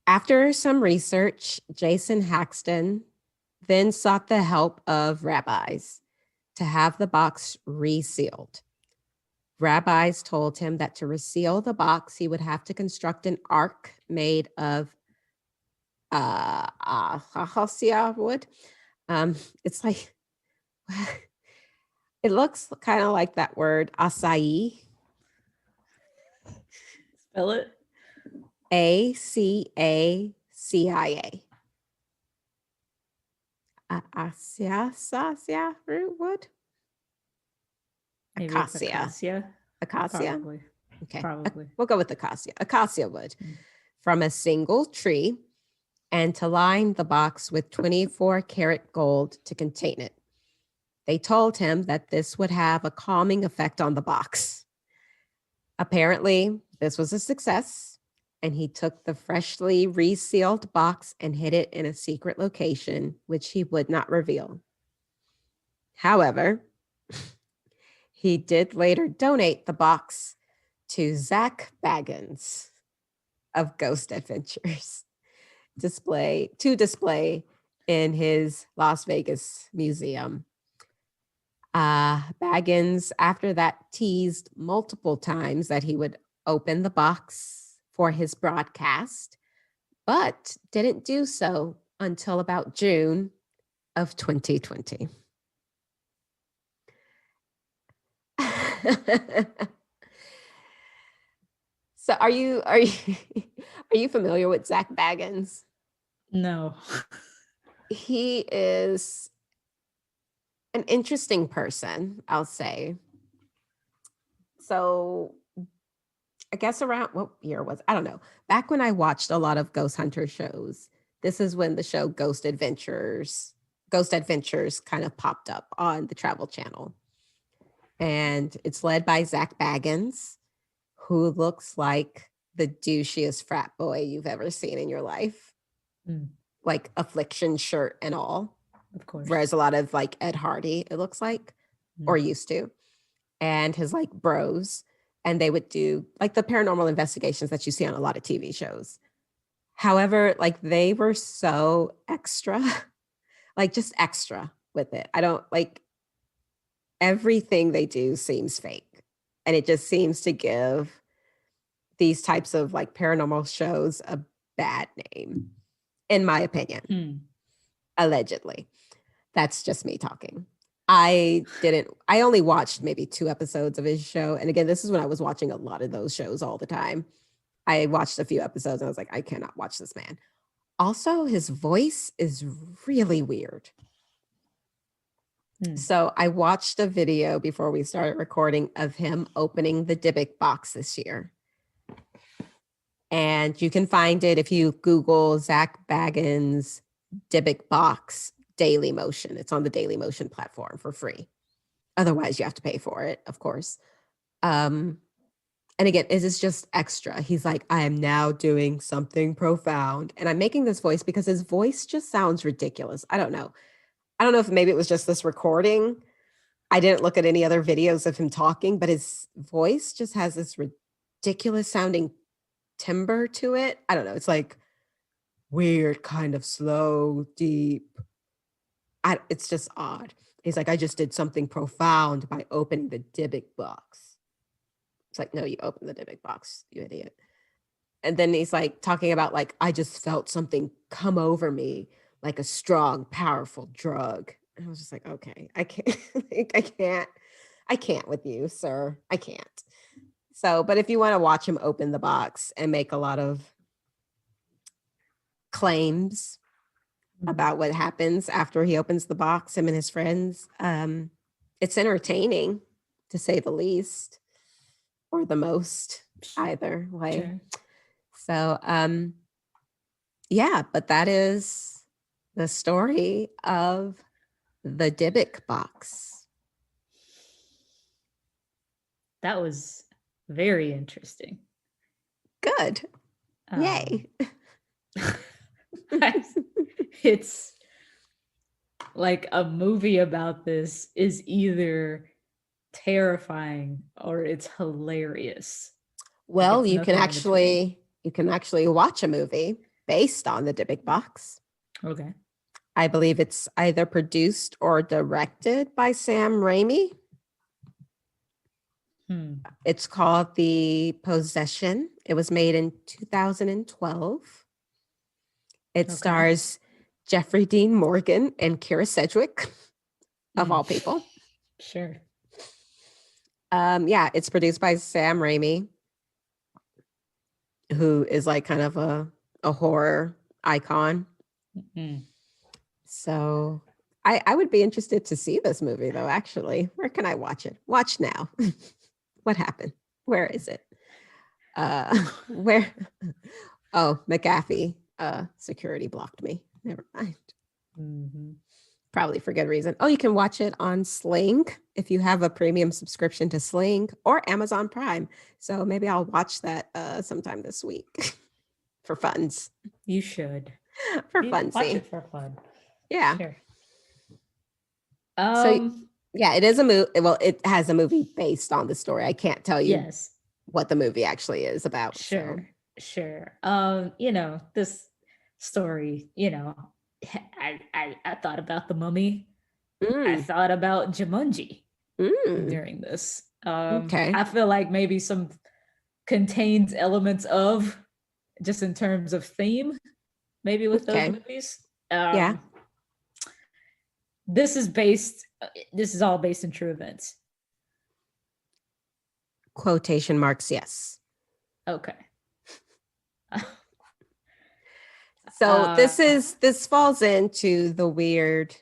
After some research, Jason Haxton then sought the help of rabbis to have the box resealed. Rabbis told him that to reseal the box, he would have to construct an ark made of acacia wood. It's like, it looks kind of like that word acai. Spell it. Acacia. Acacia root wood? Maybe it's Acacia. Acacia? Probably. Okay. Probably. We'll go with acacia. Acacia wood from a single tree, and to line the box with 24 karat gold to contain it. They told him that this would have a calming effect on the box. Apparently, this was a success, and he took the freshly resealed box and hid it in a secret location, which he would not reveal. However, he did later donate the box to Zach Baggins of Ghost Adventures to display in his Las Vegas museum. Baggins, after that, teased multiple times that he would open the box for his broadcast, but didn't do so until about June of 2020. So are you familiar with Zach Baggins? No. He is an interesting person, I'll say. So I guess around what year was, I don't know. Back when I watched a lot of ghost hunter shows, this is when the show Ghost Adventures kind of popped up on the Travel Channel. And it's led by Zach Baggins, who looks like the douchiest frat boy you've ever seen in your life. Like affliction shirt and all. Of course. Whereas a lot of like Ed Hardy, it looks like, or used to. And his like bros. And they would do like the paranormal investigations that you see on a lot of TV shows. However, like they were so extra, like just extra with it. I don't like everything they do seems fake. And it just seems to give these types of like paranormal shows a bad name, in my opinion. Allegedly. That's just me talking. I only watched maybe 2 episodes of his show. And again, this is when I was watching a lot of those shows all the time. I watched a few episodes and I was like, I cannot watch this man. Also, his voice is really weird. So I watched a video before we started recording of him opening the Dybbuk box this year. And you can find it if you Google Zach Baggins Dybbuk Box Daily Motion. It's on the Daily Motion platform for free. Otherwise, you have to pay for it, of course. And again, it is just extra. He's like, I am now doing something profound. And I'm making this voice because his voice just sounds ridiculous. I don't know if maybe it was just this recording I didn't look at any other videos of him talking, but his voice just has this ridiculous sounding timbre to it. I don't know. It's like weird, kind of slow, deep. It's just odd. He's like, I just did something profound by opening the Dybbuk box. It's like, no, you opened the Dybbuk box, you idiot. And then he's like talking about like, I just felt something come over me like a strong, powerful drug. And I was just like, okay, I can't, I can't with you, sir. I can't. So, but if you want to watch him open the box and make a lot of claims about what happens after he opens the box, him and his friends, it's entertaining to say the least, or the most, either way. Sure. So, yeah, but that is the story of the Dybbuk box. That was very interesting. Good. Yay. It's like a movie about this is either terrifying or it's hilarious. Well, it's you can nothing in actually watch a movie based on the Dybbuk box. Okay. I believe it's either produced or directed by Sam Raimi. It's called The Possession. It was made in 2012. It stars Jeffrey Dean Morgan and Kira Sedgwick, of all people. Sure. Yeah, it's produced by Sam Raimi, who is like kind of a horror icon. So I would be interested to see this movie, though, actually. Where can I watch it? Watch now. What happened? Where is it? Where? Oh, McAfee security blocked me. Never mind. Probably for good reason. Oh, you can watch it on Sling if you have a premium subscription to Sling or Amazon Prime. So maybe I'll watch that sometime this week for funs. You should. For Watch funsy. it for fun. Yeah. Sure. So yeah, it is a movie. Well, it has a movie based on the story. I can't tell you what the movie actually is about. Sure. This story, I thought about the Mummy. I thought about Jumanji during this. I feel like maybe some contains elements of, just in terms of theme, maybe with those movies. This is all based in true events. Quotation marks, yes. Okay. So this falls into the weird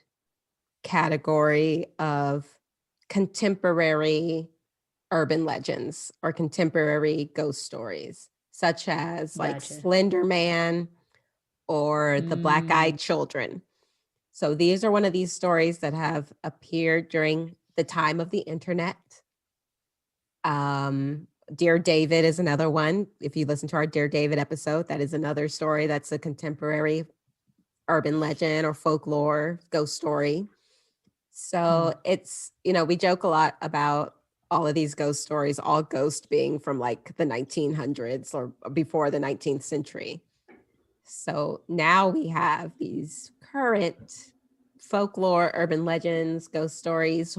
category of contemporary urban legends or contemporary ghost stories, such as like Slender Man or the Black-Eyed Children. So these are one of these stories that have appeared during the time of the internet. Dear David is another one. If you listen to our Dear David episode, that is another story that's a contemporary urban legend or folklore ghost story. So it's, we joke a lot about all of these ghost stories, all ghosts being from like the 1900s or before the 19th century. So now we have these current folklore, urban legends, ghost stories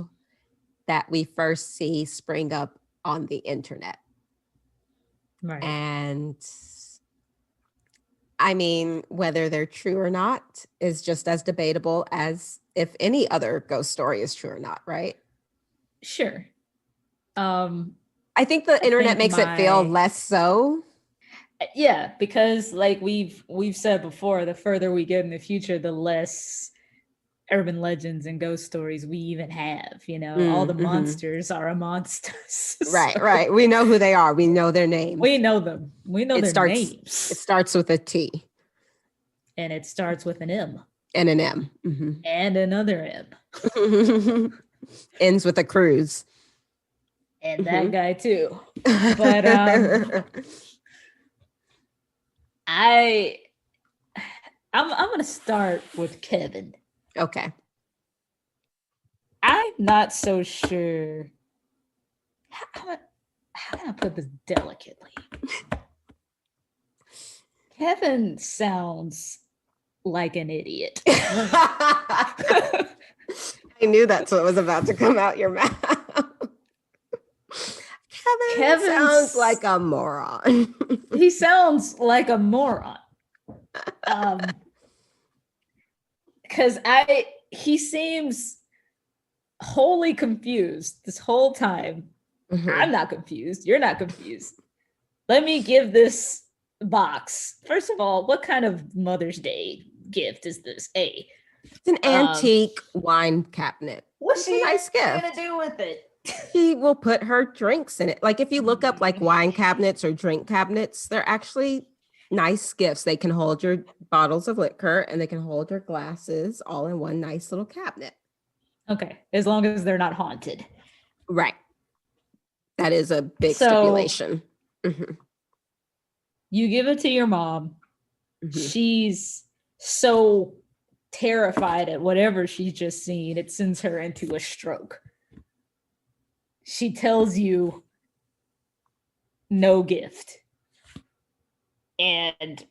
that we first see spring up on the internet. Right. And I mean, whether they're true or not is just as debatable as if any other ghost story is true or not, right? Sure. I think the internet makes it feel less so. Yeah, because like we've said before, the further we get in the future, the less urban legends and ghost stories we even have. All the monsters are amongst us. Right. We know who they are. We know their names. We know them. We know their names. It starts with a T. And it starts with an M. And an M. Mm-hmm. And another M. Ends with a cruise. And that guy too. But I'm gonna start with Kevin. Okay. I not so sure. How can I put this delicately? Kevin sounds like an idiot. I knew that's what was about to come out your mouth. Kevin sounds like a moron. He sounds like a moron. Because he seems wholly confused this whole time. Mhm. I'm not confused. You're not confused. Let me give this box. First of all, what kind of Mother's Day gift is this? It's an antique wine cabinet. What's she nice gift. gonna do with it? She will put her drinks in it. Like if you look up like wine cabinets or drink cabinets, they're actually nice gifts. They can hold your bottles of liquor and they can hold your glasses all in one nice little cabinet. Okay, as long as they're not haunted. Right. That is a big stipulation. Mm-hmm. You give it to your mom. Mm-hmm. She's so terrified at whatever she's just seen, it sends her into a stroke. She tells you no gift. And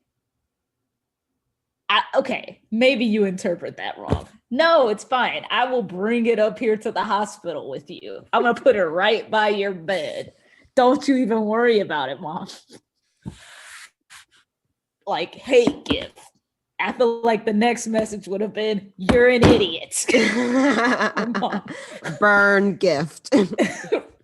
okay, maybe you interpret that wrong. No, it's fine. I will bring it up here to the hospital with you. I'm going to put it right by your bed. Don't you even worry about it, Mom. Like, hate gift. I feel like the next message would have been, you're an idiot. Burn gift.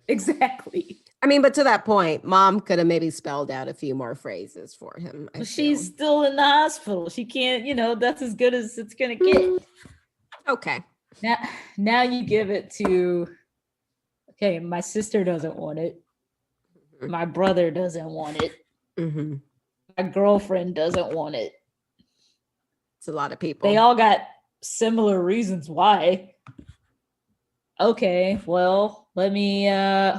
Exactly. I mean, but to that point, Mom could have maybe spelled out a few more phrases for him. She's still in the hospital. She can't, that's as good as it's going to get. Okay. Now you give it to, okay, my sister doesn't want it. My brother doesn't want it. Mm-hmm. My girlfriend doesn't want it. It's a lot of people. They all got similar reasons why. Okay, well, let me,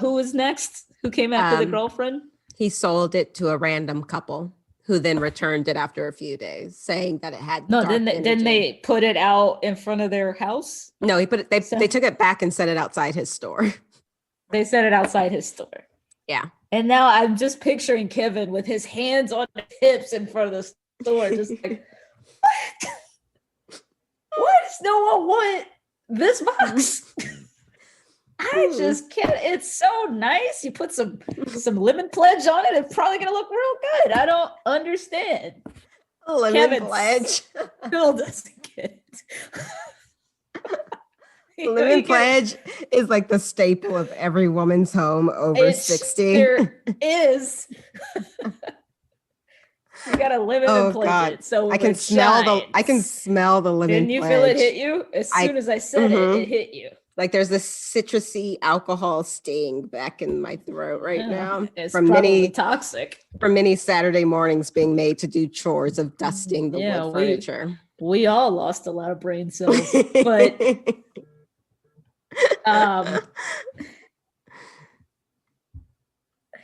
who was next? Who came after the girlfriend? He sold it to a random couple who then returned it after a few days, saying that it had didn't they put it out in front of their house? No, they took it back and set it outside his store. They set it outside his store. Yeah. And now I'm just picturing Kevin with his hands on his hips in front of the store, just like, what does no one want this box? I just can't. It's so nice. You put some lemon pledge on it. It's probably gonna look real good. I don't understand. Lemon pledge still doesn't get it. Lemon pledge is like the staple of every woman's home over 60. There is. You got a lemon and pledge it. So I can smell the lemon. Didn't you feel it hit you? As soon as I said it hit you. Like there's this citrusy alcohol sting back in my throat right now. It's from probably toxic. From many Saturday mornings being made to do chores of dusting the wood furniture. We all lost a lot of brain cells, but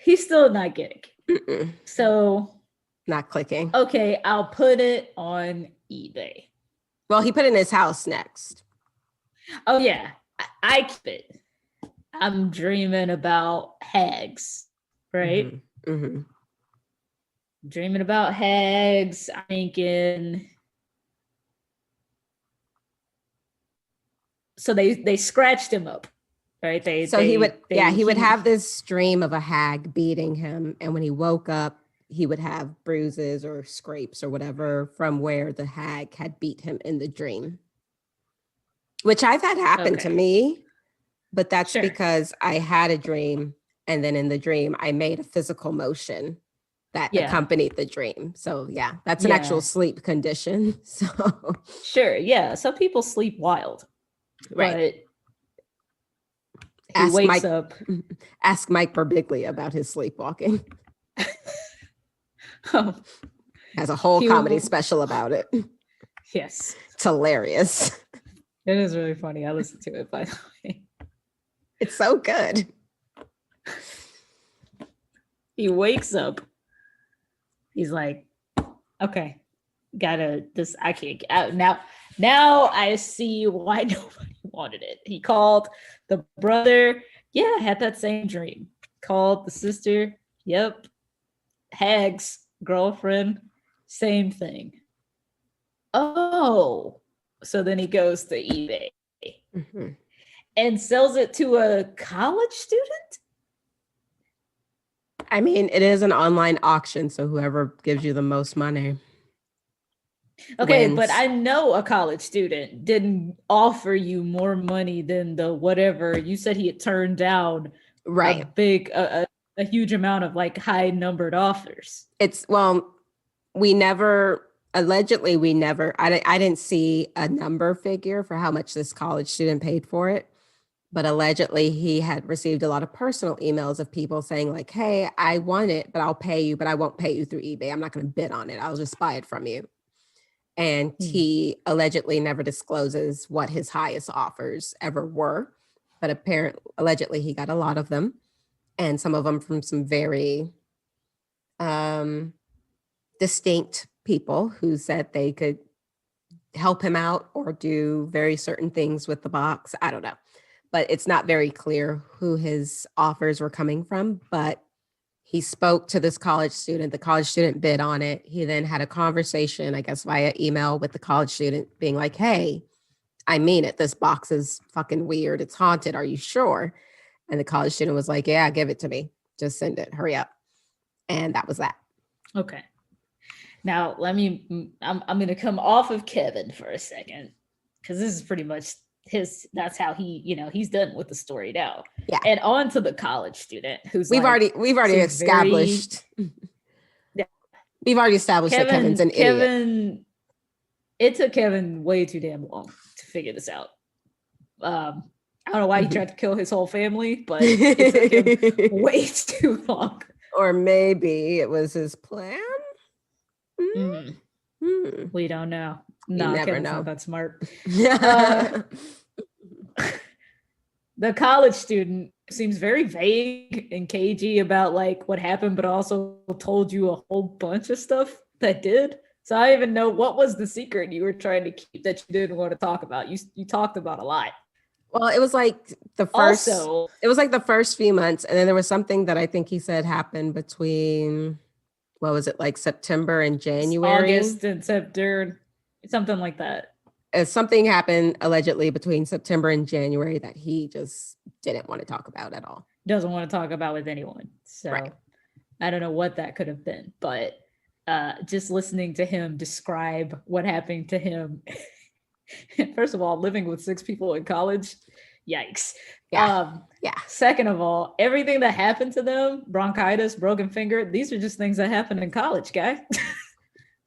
he's still not getting it. So not clicking. Okay, I'll put it on eBay. Well, he put it in his house next. Oh yeah. I keep it. I'm dreaming about hags, right? Mm-hmm. Mm-hmm. Dreaming about hags. I'm thinking. So they scratched him up, right? He would have this dream of a hag beating him, and when he woke up, he would have bruises or scrapes or whatever from where the hag had beat him in the dream. Which I've had happen to me, but that's because I had a dream, and then in the dream, I made a physical motion that accompanied the dream. So yeah, that's an actual sleep condition. So sure, yeah. Some people sleep wild, right? But he wakes up. Ask Mike Birbiglia about his sleepwalking. Has a whole comedy special about it. Yes, it's hilarious. It is really funny. I listened to it, by the way. It's so good. He wakes up. He's like, okay, I can't get out. Now I see why nobody wanted it. He called the brother. Yeah, I had that same dream. Called the sister. Yep. Hag's girlfriend. Same thing. Oh. So then he goes to eBay and sells it to a college student? I mean, it is an online auction, so whoever gives you the most money. Okay, wins. but I know a college student didn't offer you more money than the whatever. You said he had turned down Right. a huge amount of like high numbered offers. We never, allegedly, I didn't see a number figure for how much this college student paid for it. But allegedly, he had received a lot of personal emails of people saying like, hey, I want it, but I'll pay you, but I won't pay you through eBay. I'm not going to bid on it. I'll just buy it from you. And he allegedly never discloses what his highest offers ever were. But allegedly, he got a lot of them. And some of them from some very distinct people who said they could help him out or do very certain things with the box. I don't know. But it's not very clear who his offers were coming from. But he spoke to this college student. The college student bid on it. He then had a conversation, I guess, via email with the college student being like, hey, I mean it. This box is fucking weird. It's haunted. Are you sure? And the college student was like, yeah, give it to me. Just send it. Hurry up. And that was that. Okay. Now, I'm going to come off of Kevin for a second, because this is pretty much that's how he's done with the story now. Yeah. And on to the college student who's we've already established. Yeah. We've already established that Kevin's an idiot. It took Kevin way too damn long to figure this out. I don't know why he tried to kill his whole family, but it took him way too long. Or maybe it was his plan. We don't know. No, Kevin's know. Not that smart. The college student seems very vague and cagey about like what happened, but also told you a whole bunch of stuff that did. So I don't even know what was the secret you were trying to keep that you didn't want to talk about. You talked about a lot. Well, it was like the first few months, and then there was something that I think he said happened between, what was it, like September and January? August and September, something like that. Something happened allegedly between September and January that he just didn't want to talk about at all. Doesn't want to talk about with anyone. So right. I don't know what that could have been, but just listening to him describe what happened to him. First of all, living with 6 people in college, yikes. Yeah. Second of all, everything that happened to them, bronchitis, broken finger, these are just things that happen in college, guy.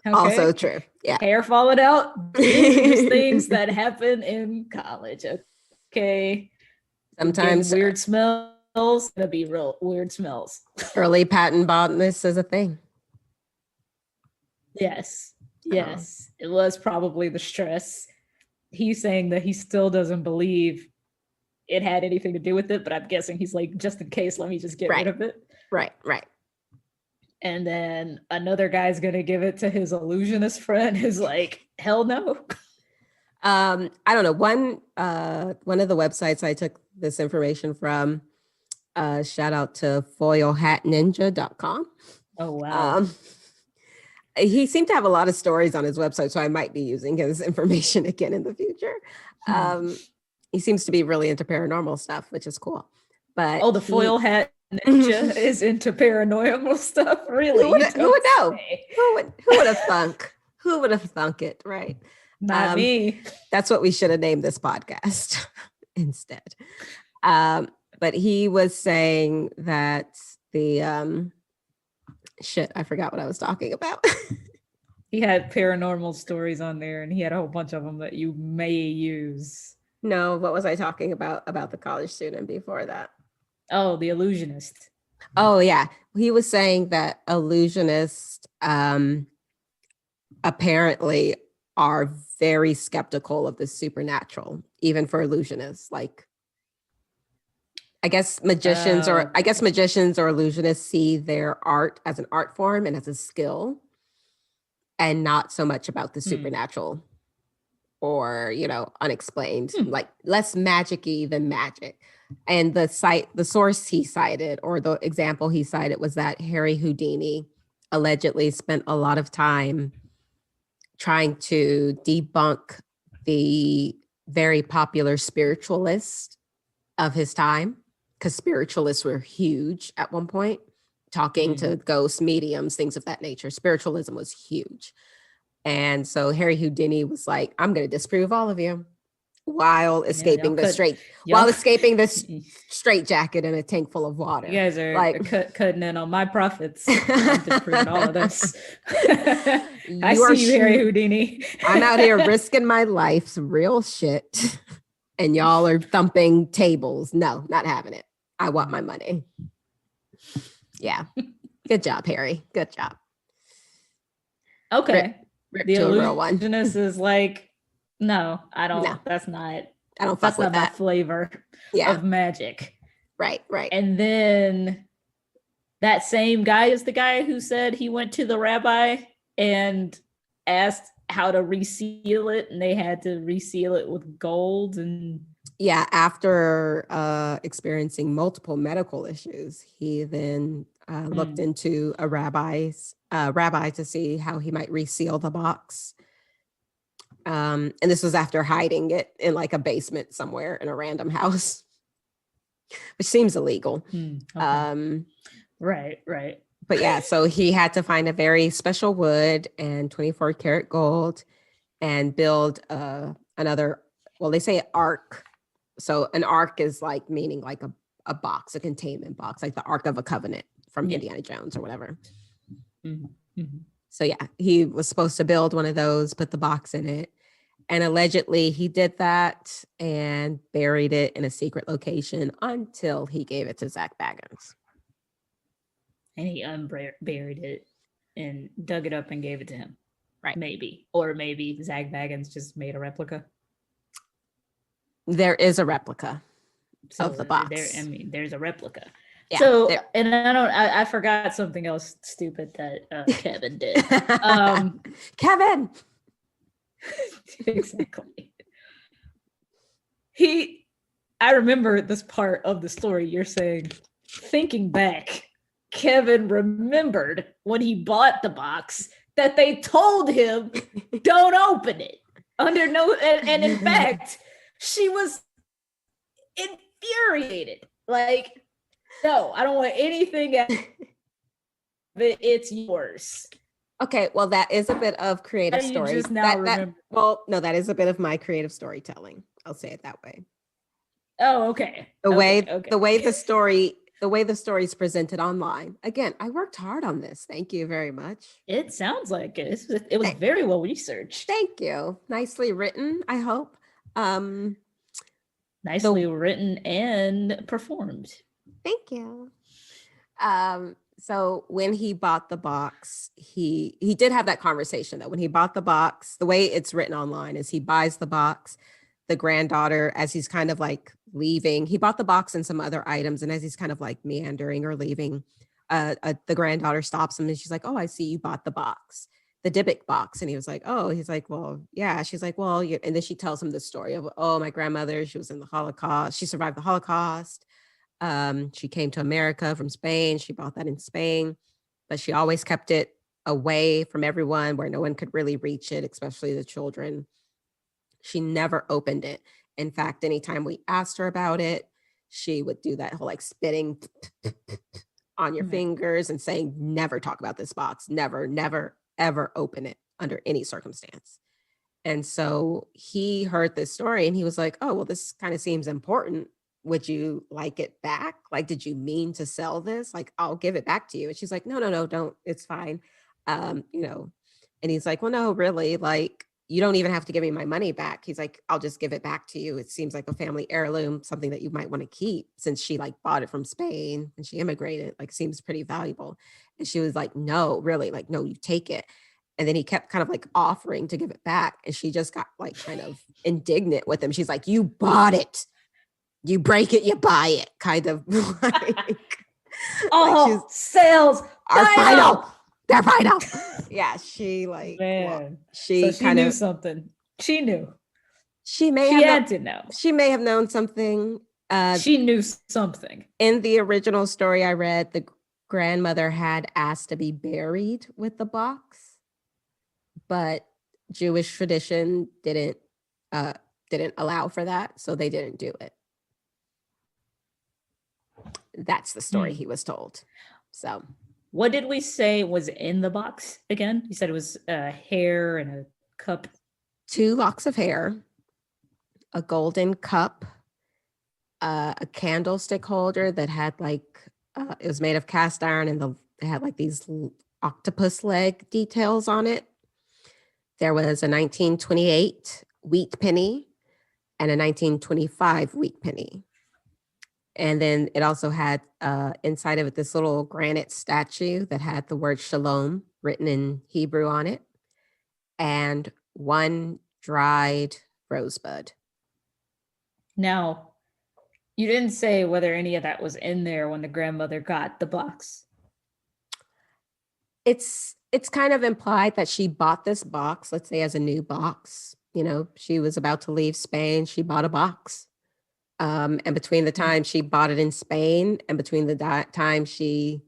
Okay. Also true. Yeah. Hair falling out. These are just things that happen in college. Okay. Sometimes weird smells. Gonna be real weird smells. Early patent baldness is a thing. Yes. It was probably the stress. He's saying that he still doesn't believe it had anything to do with it, but I'm guessing he's like, just in case, let me just get rid of it. Right. And then another guy's gonna give it to his illusionist friend who's like, hell no. I don't know. One of the websites I took this information from, shout out to foilhatninja.com. Oh wow. He seemed to have a lot of stories on his website, so I might be using his information again in the future. He seems to be really into paranormal stuff, which is cool. But the foil hat ninja is into paranormal stuff. Really? Who would know? Who would have thunk? Who would have thunk it? Right? Not me. That's what we should have named this podcast instead. But he was saying that the I forgot what I was talking about. He had paranormal stories on there, and he had a whole bunch of them that you may use. No, what was I talking about the college student before that? Oh, the illusionist. Oh, yeah. He was saying that illusionists apparently are very skeptical of the supernatural, even for illusionists. Like, I guess magicians or illusionists see their art as an art form and as a skill, and not so much about the supernatural or, unexplained, like less magic-y than magic. And the source he cited, or the example he cited, was that Harry Houdini allegedly spent a lot of time trying to debunk the very popular spiritualist of his time, because spiritualists were huge at one point, talking to ghosts, mediums, things of that nature. Spiritualism was huge. And so Harry Houdini was like, I'm going to disprove all of you while escaping the straight jacket in a tank full of water. You guys are like cutting in on my profits. I'm disproving all of this. I see you, Harry Houdini. I'm out here risking my life, some real shit. And y'all are thumping tables. No, not having it. I want my money. Yeah. Good job, Harry. Good job. Okay. Rip the to a real one. Illusionist is like, no, I don't. No. That's not. I don't. That's not my flavor of magic. Right. And then that same guy is the guy who said he went to the rabbi and asked how to reseal it, and they had to reseal it with gold. And after experiencing multiple medical issues, he then looked into a rabbi to see how he might reseal the box. And this was after hiding it in like a basement somewhere in a random house, which seems illegal. Okay. Right. But yeah, so he had to find a very special wood and 24 karat gold and build another, well, they say ark. So an ark is like meaning like a box, a containment box, like the Ark of a Covenant from Indiana Jones or whatever. So yeah, he was supposed to build one of those, put the box in it. And allegedly he did that and buried it in a secret location until he gave it to Zach Baggins. And he unburied it and dug it up and gave it to him. Right. Maybe. Or maybe Zach Baggins just made a replica. There is a replica of the box. There's a replica. Yeah, so, and I forgot something else stupid that Kevin did. Kevin! Exactly. I remember this part of the story you're saying, thinking back, Kevin remembered when he bought the box that they told him, don't open it. Under no, and in fact, she was infuriated. Like, no, I don't want anything else. It's yours. Okay, well, that is a bit of creative story. Just now remember. That is a bit of my creative storytelling. I'll say it that way. Oh, okay. The way the story is presented online. Again, I worked hard on this. Thank you very much. It sounds like it. It was very well researched. Thank you. Nicely written, I hope. Nicely written and performed. Thank you. So when he bought the box, he did have that conversation though. When he bought the box, the way it's written online is he buys the box, the granddaughter, as he's kind of like leaving, he bought the box and some other items. And as he's kind of like meandering or leaving, the granddaughter stops him and she's like, oh, I see you bought the box, the Dybbuk box. And he was like, oh, he's like, well, yeah. She's like, well, and then she tells him the story of, oh, my grandmother, she was in the Holocaust. She survived the Holocaust. She came to America from Spain. She bought that in Spain, but she always kept it away from everyone where no one could really reach it, especially the children. She never opened it. In fact, anytime we asked her about it, she would do that whole like spitting on your fingers and saying, never talk about this box. Never, never, ever open it under any circumstance. And so he heard this story and he was like, oh, well, this kind of seems important. Would you like it back? Like, did you mean to sell this? Like, I'll give it back to you. And she's like, no, don't. It's fine. And he's like, well, no, really, like, you don't even have to give me my money back. He's like, I'll just give it back to you. It seems like a family heirloom, something that you might want to keep since she like bought it from Spain and she immigrated, like seems pretty valuable. And she was like, no, really, like, no, you take it. And then he kept kind of like offering to give it back. And she just got like kind of indignant with him. She's like, you bought it. You break it, you buy it, kind of like. Oh, sales are final. They're final. Yeah, she like. Man. Well, she knew something. She knew. She may She have had to know. She may have known something. She knew something. In the original story I read, the grandmother had asked to be buried with the box, but Jewish tradition didn't allow for that, so they didn't do it. That's the story he was told. So, what did we say was in the box again? You said it was hair and a cup. 2 locks of hair, a golden cup, a candlestick holder that had like it was made of cast iron, and it had like these octopus leg details on it. There was a 1928 wheat penny and a 1925 wheat penny. And then it also had inside of it this little granite statue that had the word shalom written in Hebrew on it, and 1 dried rosebud. Now, you didn't say whether any of that was in there when the grandmother got the box. It's kind of implied that she bought this box, let's say as a new box. You know, she was about to leave Spain. She bought a box. And between the time she bought it in Spain and between the time she,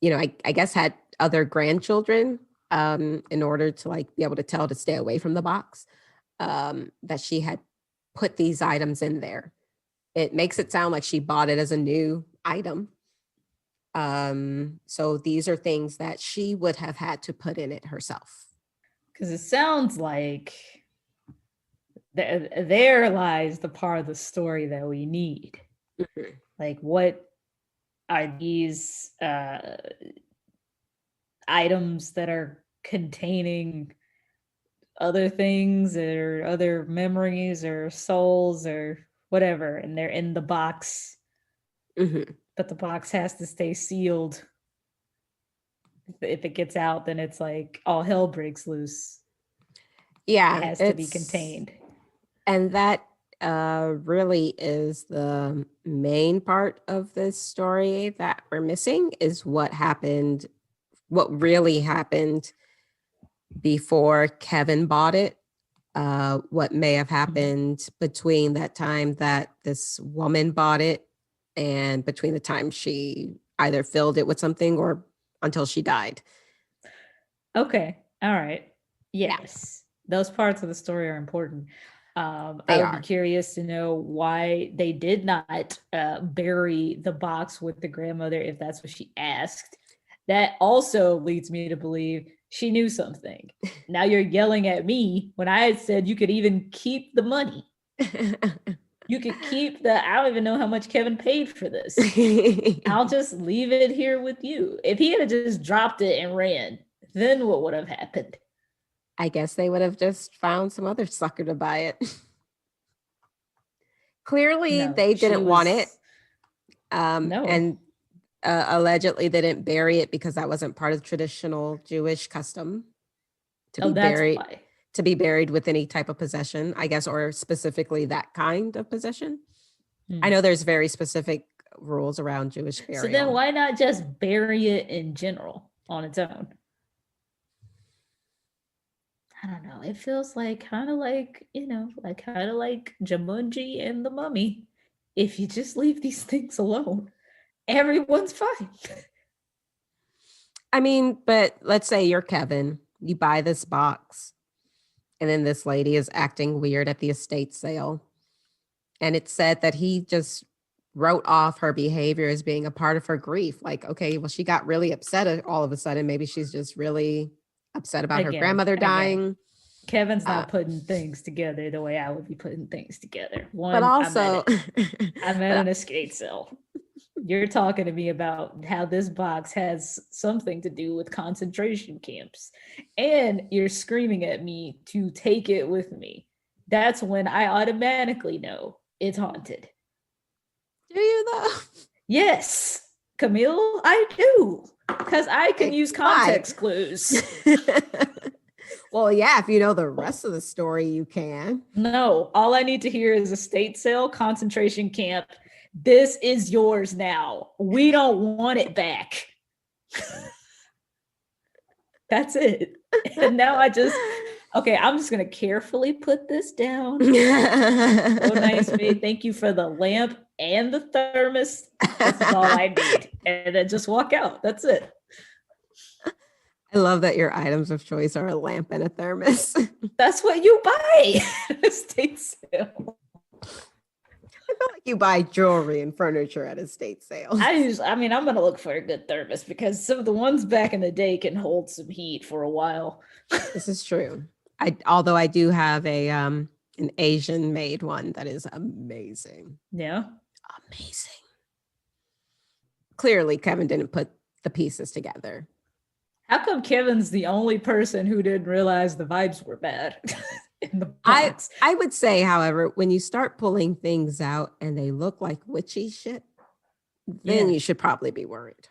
you know, I guess had other grandchildren in order to like be able to tell to stay away from the box, that she had put these items in there. It makes it sound like she bought it as a new item. So these are things that she would have had to put in it herself. Because it sounds like there lies the part of the story that we need. Mm-hmm. Like, what are these items that are containing other things or other memories or souls or whatever, and they're in the box, but the box has to stay sealed. If it gets out, then it's like all hell breaks loose. Yeah, it has to be contained. And that really is the main part of this story that we're missing, is what really happened before Kevin bought it. What may have happened between that time that this woman bought it and between the time she either filled it with something or until she died. Okay. All right. Yes. Yeah. Those parts of the story are important. I would be curious to know why they did not bury the box with the grandmother, if that's what she asked. That also leads me to believe she knew something. Now you're yelling at me when I had said you could even keep the money. You could keep I don't even know how much Kevin paid for this. I'll just leave it here with you. If he had just dropped it and ran, then what would have happened? I guess they would have just found some other sucker to buy it. Clearly, they didn't want it. No. And allegedly, they didn't bury it because that wasn't part of traditional Jewish custom to be buried with any type of possession, I guess, or specifically that kind of possession. I know there's very specific rules around Jewish burial. So then why not just bury it in general on its own? I don't know. It feels like kind of like Jumanji and the Mummy. If you just leave these things alone, everyone's fine. I mean, but let's say you're Kevin. You buy this box, and then this lady is acting weird at the estate sale. And it said that he just wrote off her behavior as being a part of her grief. Like, okay, well, she got really upset all of a sudden. Maybe she's just really upset about her grandmother dying. Kevin's not putting things together the way I would be putting things together. But also, I'm at an estate sale. You're talking to me about how this box has something to do with concentration camps, and you're screaming at me to take it with me. That's when I automatically know it's haunted. Do you though? Yes, Camille, I do. Because I can use context clues. Well, yeah, if you know the rest of the story, you can. No, all I need to hear is estate sale, concentration camp. This is yours now. We don't want it back. That's it. And now Okay, I'm just gonna carefully put this down. So Oh, nice, babe. Thank you for the lamp and the thermos. This is all I need. And then just walk out. That's it. I love that your items of choice are a lamp and a thermos. That's what you buy at a estate sale. I feel like you buy jewelry and furniture at estate sales. I mean, I'm gonna look for a good thermos because some of the ones back in the day can hold some heat for a while. This is true. Although I do have an Asian made one that is amazing. Yeah. Amazing. Clearly, Kevin didn't put the pieces together. How come Kevin's the only person who didn't realize the vibes were bad in the box? I would say, however, when you start pulling things out and they look like witchy shit, then you should probably be worried.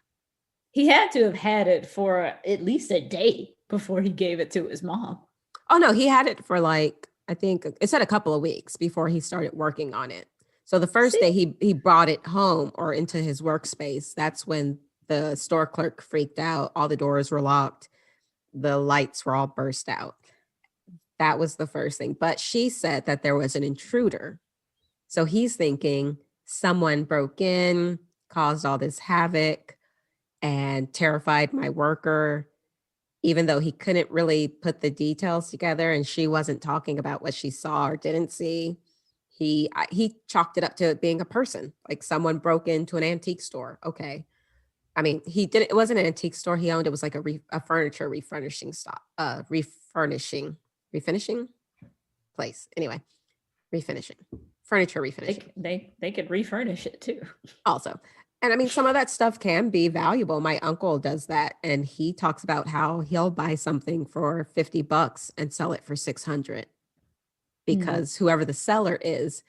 He had to have had it for at least a day before he gave it to his mom. Oh, no, he had it for like, I think it said a couple of weeks before he started working on it. So the first day he brought it home or into his workspace, that's when the store clerk freaked out. All the doors were locked. The lights were all burst out. That was the first thing. But she said that there was an intruder. So he's thinking someone broke in, caused all this havoc, and terrified my worker, even though he couldn't really put the details together and she wasn't talking about what she saw or didn't see. He chalked it up to it being a person, like someone broke into an antique store. Okay. I mean, it wasn't an antique store he owned. It was like a furniture refinishing place. Anyway, furniture refinishing. They could refurnish it too. Also. And I mean, some of that stuff can be valuable. My uncle does that. And he talks about how he'll buy something for $50 and sell it for $600 because whoever the seller is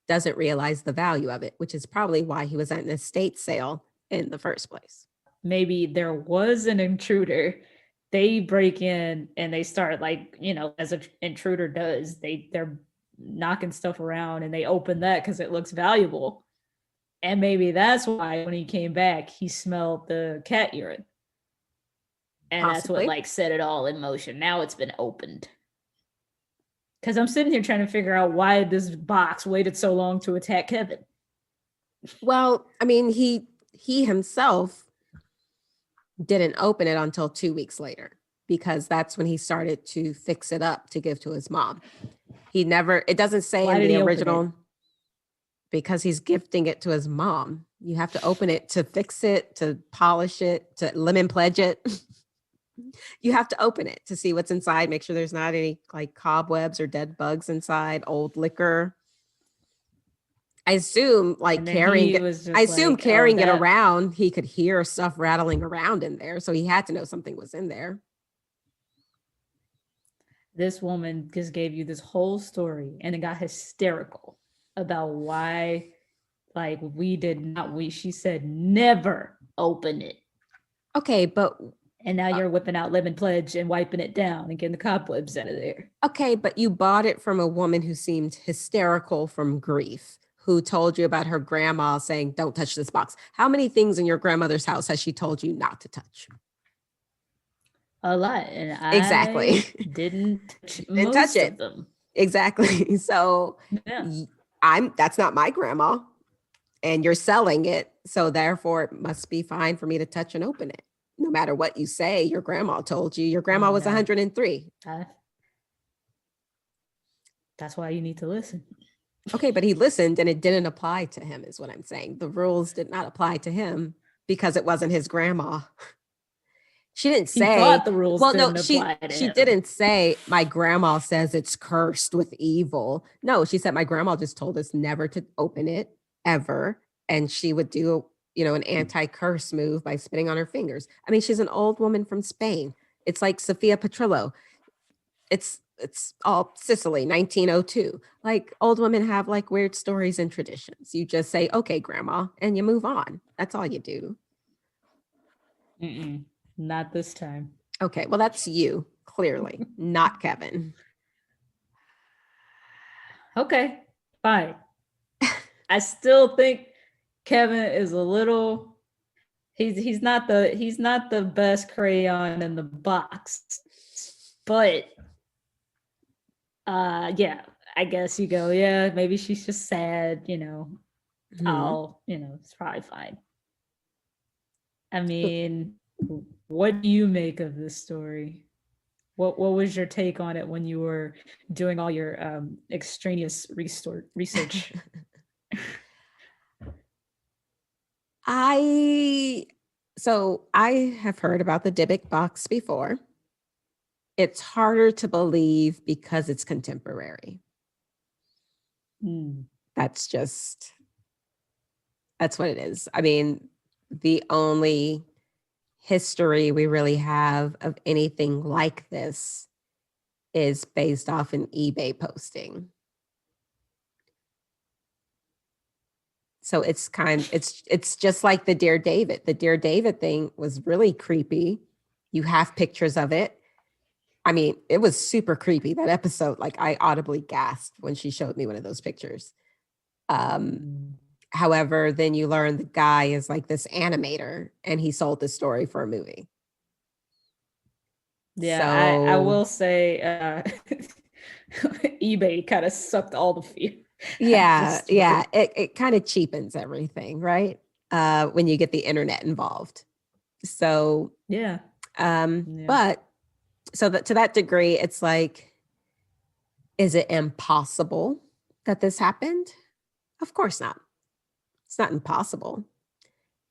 doesn't realize the value of it, which is probably why he was at an estate sale in the first place. Maybe there was an intruder. They break in and they start as an intruder does. They're knocking stuff around and they open that because it looks valuable. And maybe that's why when he came back, he smelled the cat urine. And Possibly. that's what set it all in motion. Now it's been opened. Because I'm sitting here trying to figure out why this box waited so long to attack Kevin. Well, I mean, he himself didn't open it until 2 weeks later because that's when he started to fix it up to give to his mom. It doesn't say in the original, because he's gifting it to his mom. You have to open it to fix it, to polish it, to lemon pledge it. You have to open it to see what's inside, make sure there's not any cobwebs or dead bugs inside, old liquor. I assume carrying it around, he could hear stuff rattling around in there. So he had to know something was in there. This woman just gave you this whole story and it got hysterical about why she said never open it. Okay, but and now you're whipping out lemon pledge and wiping it down and getting the cobwebs out of there. Okay, but you bought it from a woman who seemed hysterical from grief, who told you about her grandma saying, don't touch this box. How many things in your grandmother's house has she told you not to touch? A lot. And exactly. I didn't touch it. Of them. Exactly. So that's not my grandma and you're selling it. So therefore it must be fine for me to touch and open it. No matter what you say, your grandma told you. Your grandma was 103. That's why you need to listen. Okay, but he listened and it didn't apply to him is what I'm saying. The rules did not apply to him because it wasn't his grandma. She didn't say he thought the rules didn't apply to him. She didn't say my grandma says it's cursed with evil. No, she said my grandma just told us never to open it ever. And she would do an anti-curse move by spitting on her fingers. I mean, she's an old woman from Spain. It's like Sophia Petrillo. It's all Sicily, 1902. Old women have weird stories and traditions. You just say, okay, grandma, and you move on. That's all you do. Not this time. Okay, well, that's you, clearly, not Kevin. Okay, fine. I still think Kevin is a little. He's not the best crayon in the box, but Yeah, I guess you go, yeah, maybe she's just sad, Mhm. it's probably fine. I mean, what do you make of this story? What was your take on it when you were doing all your extraneous research? I I have heard about the Dybbuk box before. It's harder to believe because it's contemporary. Mm. That's just that's what it is. I mean, the only history we really have of anything like this is based off an eBay posting. So it's just like the Dear David. The Dear David thing was really creepy. You have pictures of it. I mean, it was super creepy, that episode. Like, I audibly gasped when she showed me one of those pictures. However, then you learn the guy is like this animator and he sold the story for a movie. Yeah, I So will say eBay kind of sucked all the fear out of the yeah, story. it kind of cheapens everything, right? When you get the internet involved. So Yeah. but so that to that degree, it's like, is it impossible that this happened? Of course not. It's not impossible.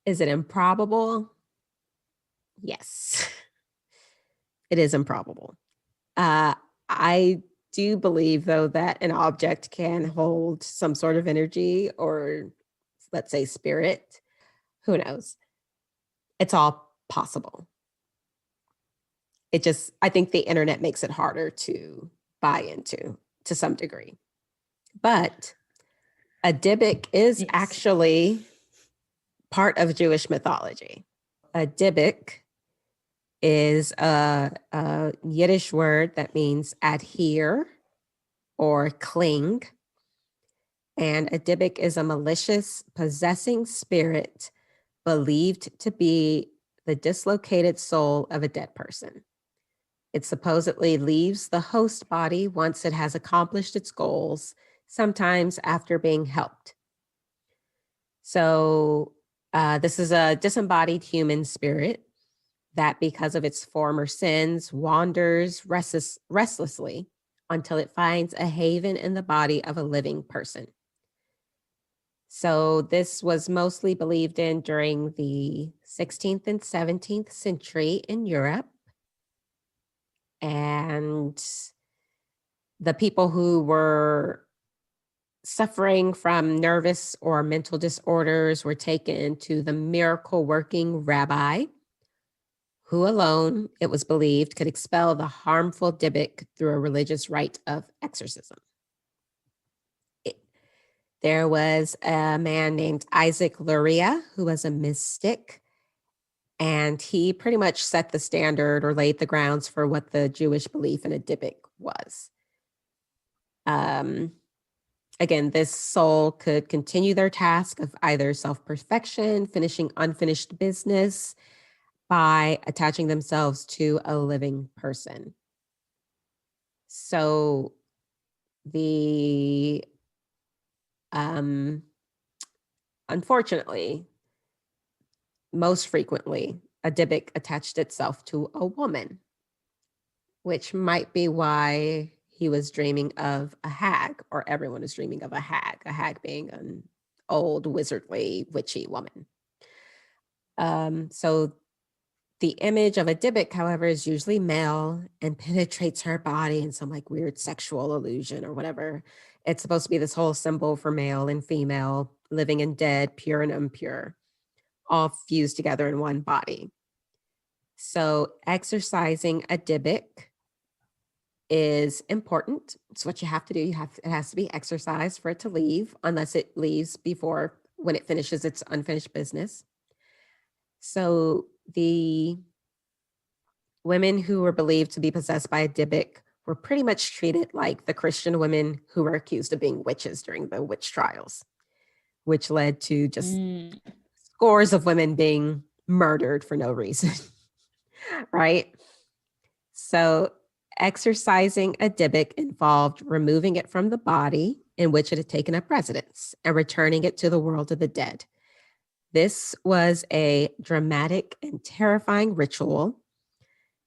Is it improbable? Yes, it is improbable. I do believe, though, that an object can hold some sort of energy or, let's say, spirit. Who knows? It's all possible. I think the internet makes it harder to buy into to some degree. But a Dybbuk is Yes. actually part of Jewish mythology. A Dybbuk is a Yiddish word that means adhere or cling. And a Dybbuk is a malicious, possessing spirit believed to be the dislocated soul of a dead person. It supposedly leaves the host body once it has accomplished its goals, sometimes after being helped. So, this is a disembodied human spirit that, because of its former sins, wanders restlessly until it finds a haven in the body of a living person. So, this was mostly believed in during the 16th and 17th century in Europe. And the people who were suffering from nervous or mental disorders were taken to the miracle working rabbi, who alone, it was believed, could expel the harmful Dybbuk through a religious rite of exorcism. There was a man named Isaac Luria, who was a mystic, and he pretty much set the standard or laid the grounds for what the Jewish belief in a Dybbuk was. Again, this soul could continue their task of either self-perfection, finishing unfinished business by attaching themselves to a living person. So the unfortunately, most frequently, a Dybbuk attached itself to a woman, which might be why he was dreaming of a hag, or everyone is dreaming of a hag being an old, wizardly, witchy woman. So the image of a Dybbuk, however, is usually male and penetrates her body in some like weird sexual illusion or whatever. It's supposed to be this whole symbol for male and female, living and dead, pure and impure, all fused together in one body. So exercising a Dybbuk is important. It's what you have to do. It has to be exercised for it to leave, unless it leaves before when it finishes its unfinished business. So the women who were believed to be possessed by a Dybbuk were pretty much treated like the Christian women who were accused of being witches during the witch trials, which led to just scores of women being murdered for no reason. Right? So Exorcising a Dybbuk involved removing it from the body in which it had taken up residence and returning it to the world of the dead. This was a dramatic and terrifying ritual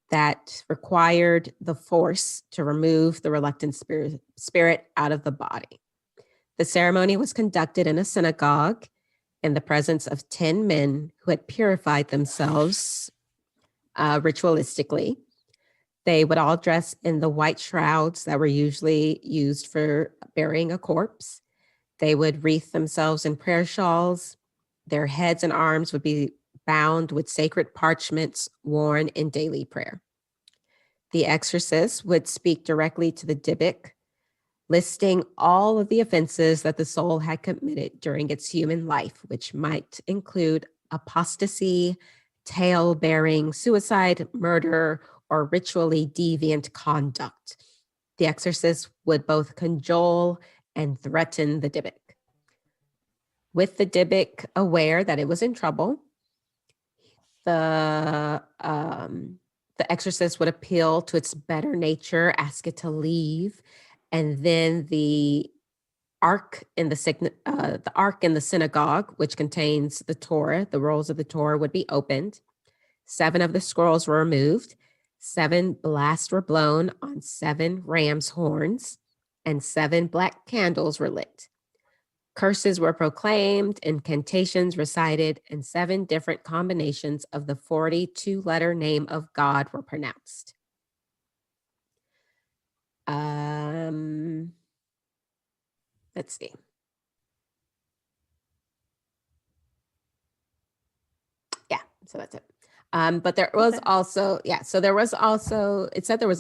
that required the force to remove the reluctant spirit out of the body. The ceremony was conducted in a synagogue in the presence of 10 men who had purified themselves ritualistically. They would all dress in the white shrouds that were usually used for burying a corpse. They would wreath themselves in prayer shawls. Their heads and arms would be bound with sacred parchments worn in daily prayer. The exorcist would speak directly to the Dybbuk, listing all of the offenses that the soul had committed during its human life, which might include apostasy, tale-bearing, suicide, murder, or ritually deviant conduct. The exorcist would both cajole and threaten the Dybbuk. With the Dybbuk aware that it was in trouble, the exorcist would appeal to its better nature, ask it to leave, and then the ark in the synagogue, which contains the Torah, the rolls of the Torah, would be opened. 7 of the scrolls were removed. 7 blasts were blown on 7 ram's horns, and 7 black candles were lit. Curses were proclaimed, incantations recited, and 7 different combinations of the 42-letter name of God were pronounced. Let's see. Yeah, so that's it. But there was also, it said there was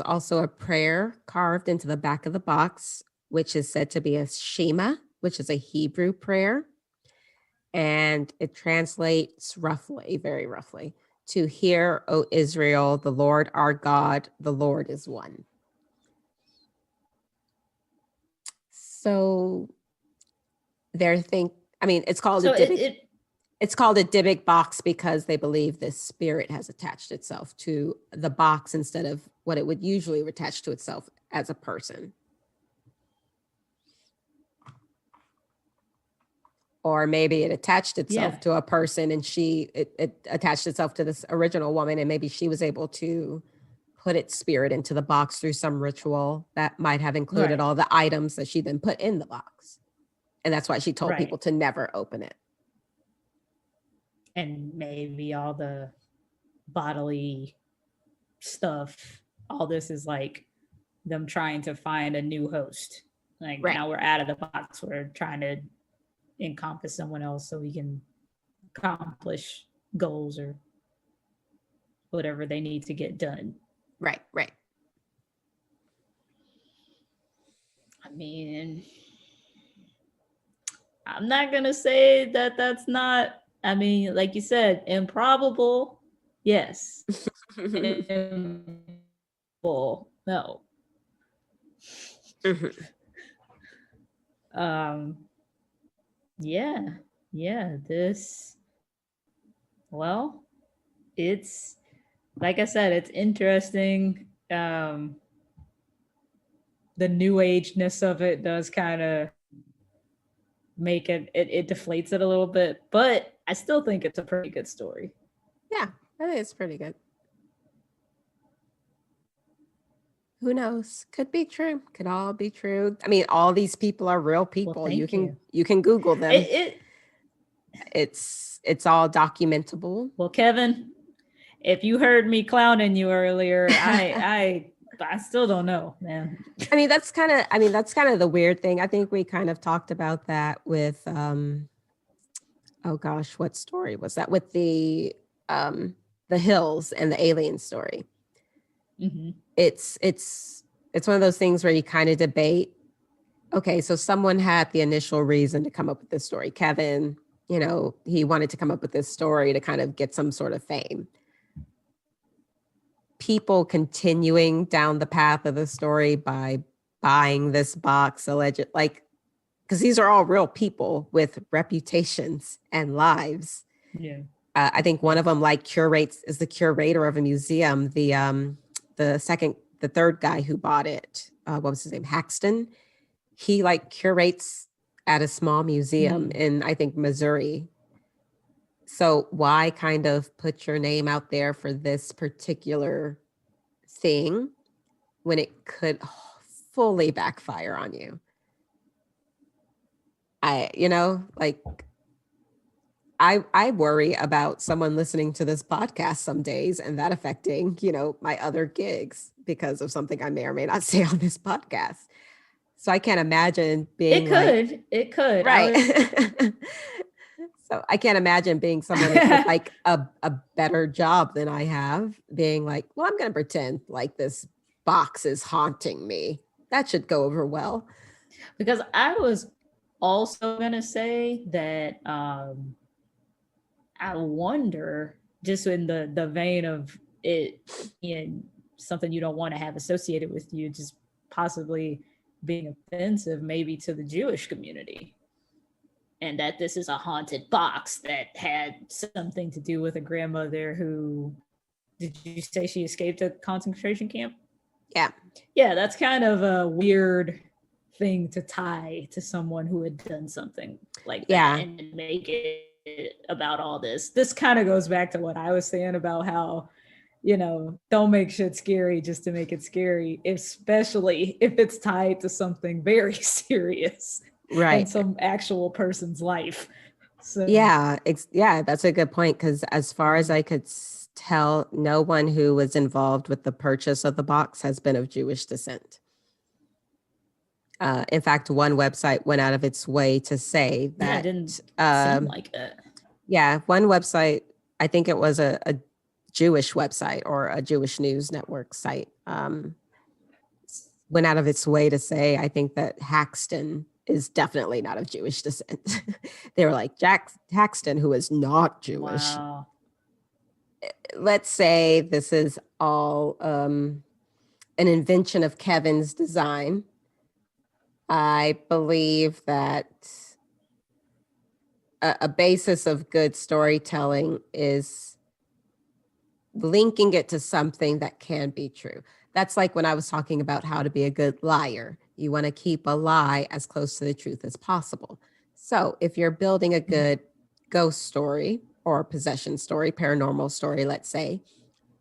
also a prayer carved into the back of the box, which is said to be a Shema, which is a Hebrew prayer. And it translates roughly, very roughly, to hear, O Israel, the Lord our God, the Lord is one. So it's called a Dybbuk. It's called a Dybbuk box because they believe this spirit has attached itself to the box instead of what it would usually attach to itself as a person. Or maybe it attached itself to a person and it attached itself to this original woman, and maybe she was able to put its spirit into the box through some ritual that might have included all the items that she then put in the box. And that's why she told people to never open it. And maybe all the bodily stuff, all this is like them trying to find a new host. Like now we're out of the box. We're trying to encompass someone else so we can accomplish goals or whatever they need to get done. Right. I mean, I'm not going to say that that's not, I mean, like you said, improbable. Yes. Improbable. No. Yeah, this, well, it's, like I said, it's interesting. The new ageness of it does kind of make it deflates it a little bit, but I still think it's a pretty good story. Yeah, I think it's pretty good. Who knows? Could be true. Could all be true. I mean, all these people are real people. Well, you can Google them. It's all documentable. Well, Kevin, if you heard me clowning you earlier, I still don't know, man. I mean, that's kind of the weird thing. I think we kind of talked about that with oh gosh, what story was that? With the hills and the alien story. Mm-hmm. It's one of those things where you kind of debate, okay, so someone had the initial reason to come up with this story. Kevin, he wanted to come up with this story to kind of get some sort of fame. People continuing down the path of the story by buying this box, because these are all real people with reputations and lives. Yeah. I think one of them is the curator of a museum. The second the third guy who bought it, what was his name? Haxton. He like curates at a small museum in, I think, Missouri. So why kind of put your name out there for this particular thing when it could fully backfire on you? I worry about someone listening to this podcast some days and that affecting, my other gigs because of something I may or may not say on this podcast. So I can't imagine being It could. Right. So I can't imagine being someone with like a better job than I have, being like, well, I'm going to pretend like this box is haunting me. That should go over well. Because I was also going to say that I wonder, just in the vein of it being something you don't want to have associated with you, just possibly being offensive maybe to the Jewish community. And that this is a haunted box that had something to do with a grandmother who, did you say she escaped a concentration camp? Yeah. Yeah, that's kind of a weird thing to tie to someone who had done something like that and make it about all this. This kind of goes back to what I was saying about how, don't make shit scary just to make it scary, especially if it's tied to something very serious. Right. In some actual person's life. So that's a good point, because as far as I could tell, no one who was involved with the purchase of the box has been of Jewish descent. In fact, one website went out of its way to say that. It didn't seem like it. Yeah, one website, I think it was a Jewish website or a Jewish news network site, went out of its way to say, I think that Haxton is definitely not of Jewish descent. They were like, Jack Haxton, who is not Jewish. Wow. Let's say this is all an invention of Kevin's design. I believe that a basis of good storytelling is linking it to something that can be true. That's like when I was talking about how to be a good liar. You want to keep a lie as close to the truth as possible. So if you're building a good ghost story or possession story, paranormal story, let's say,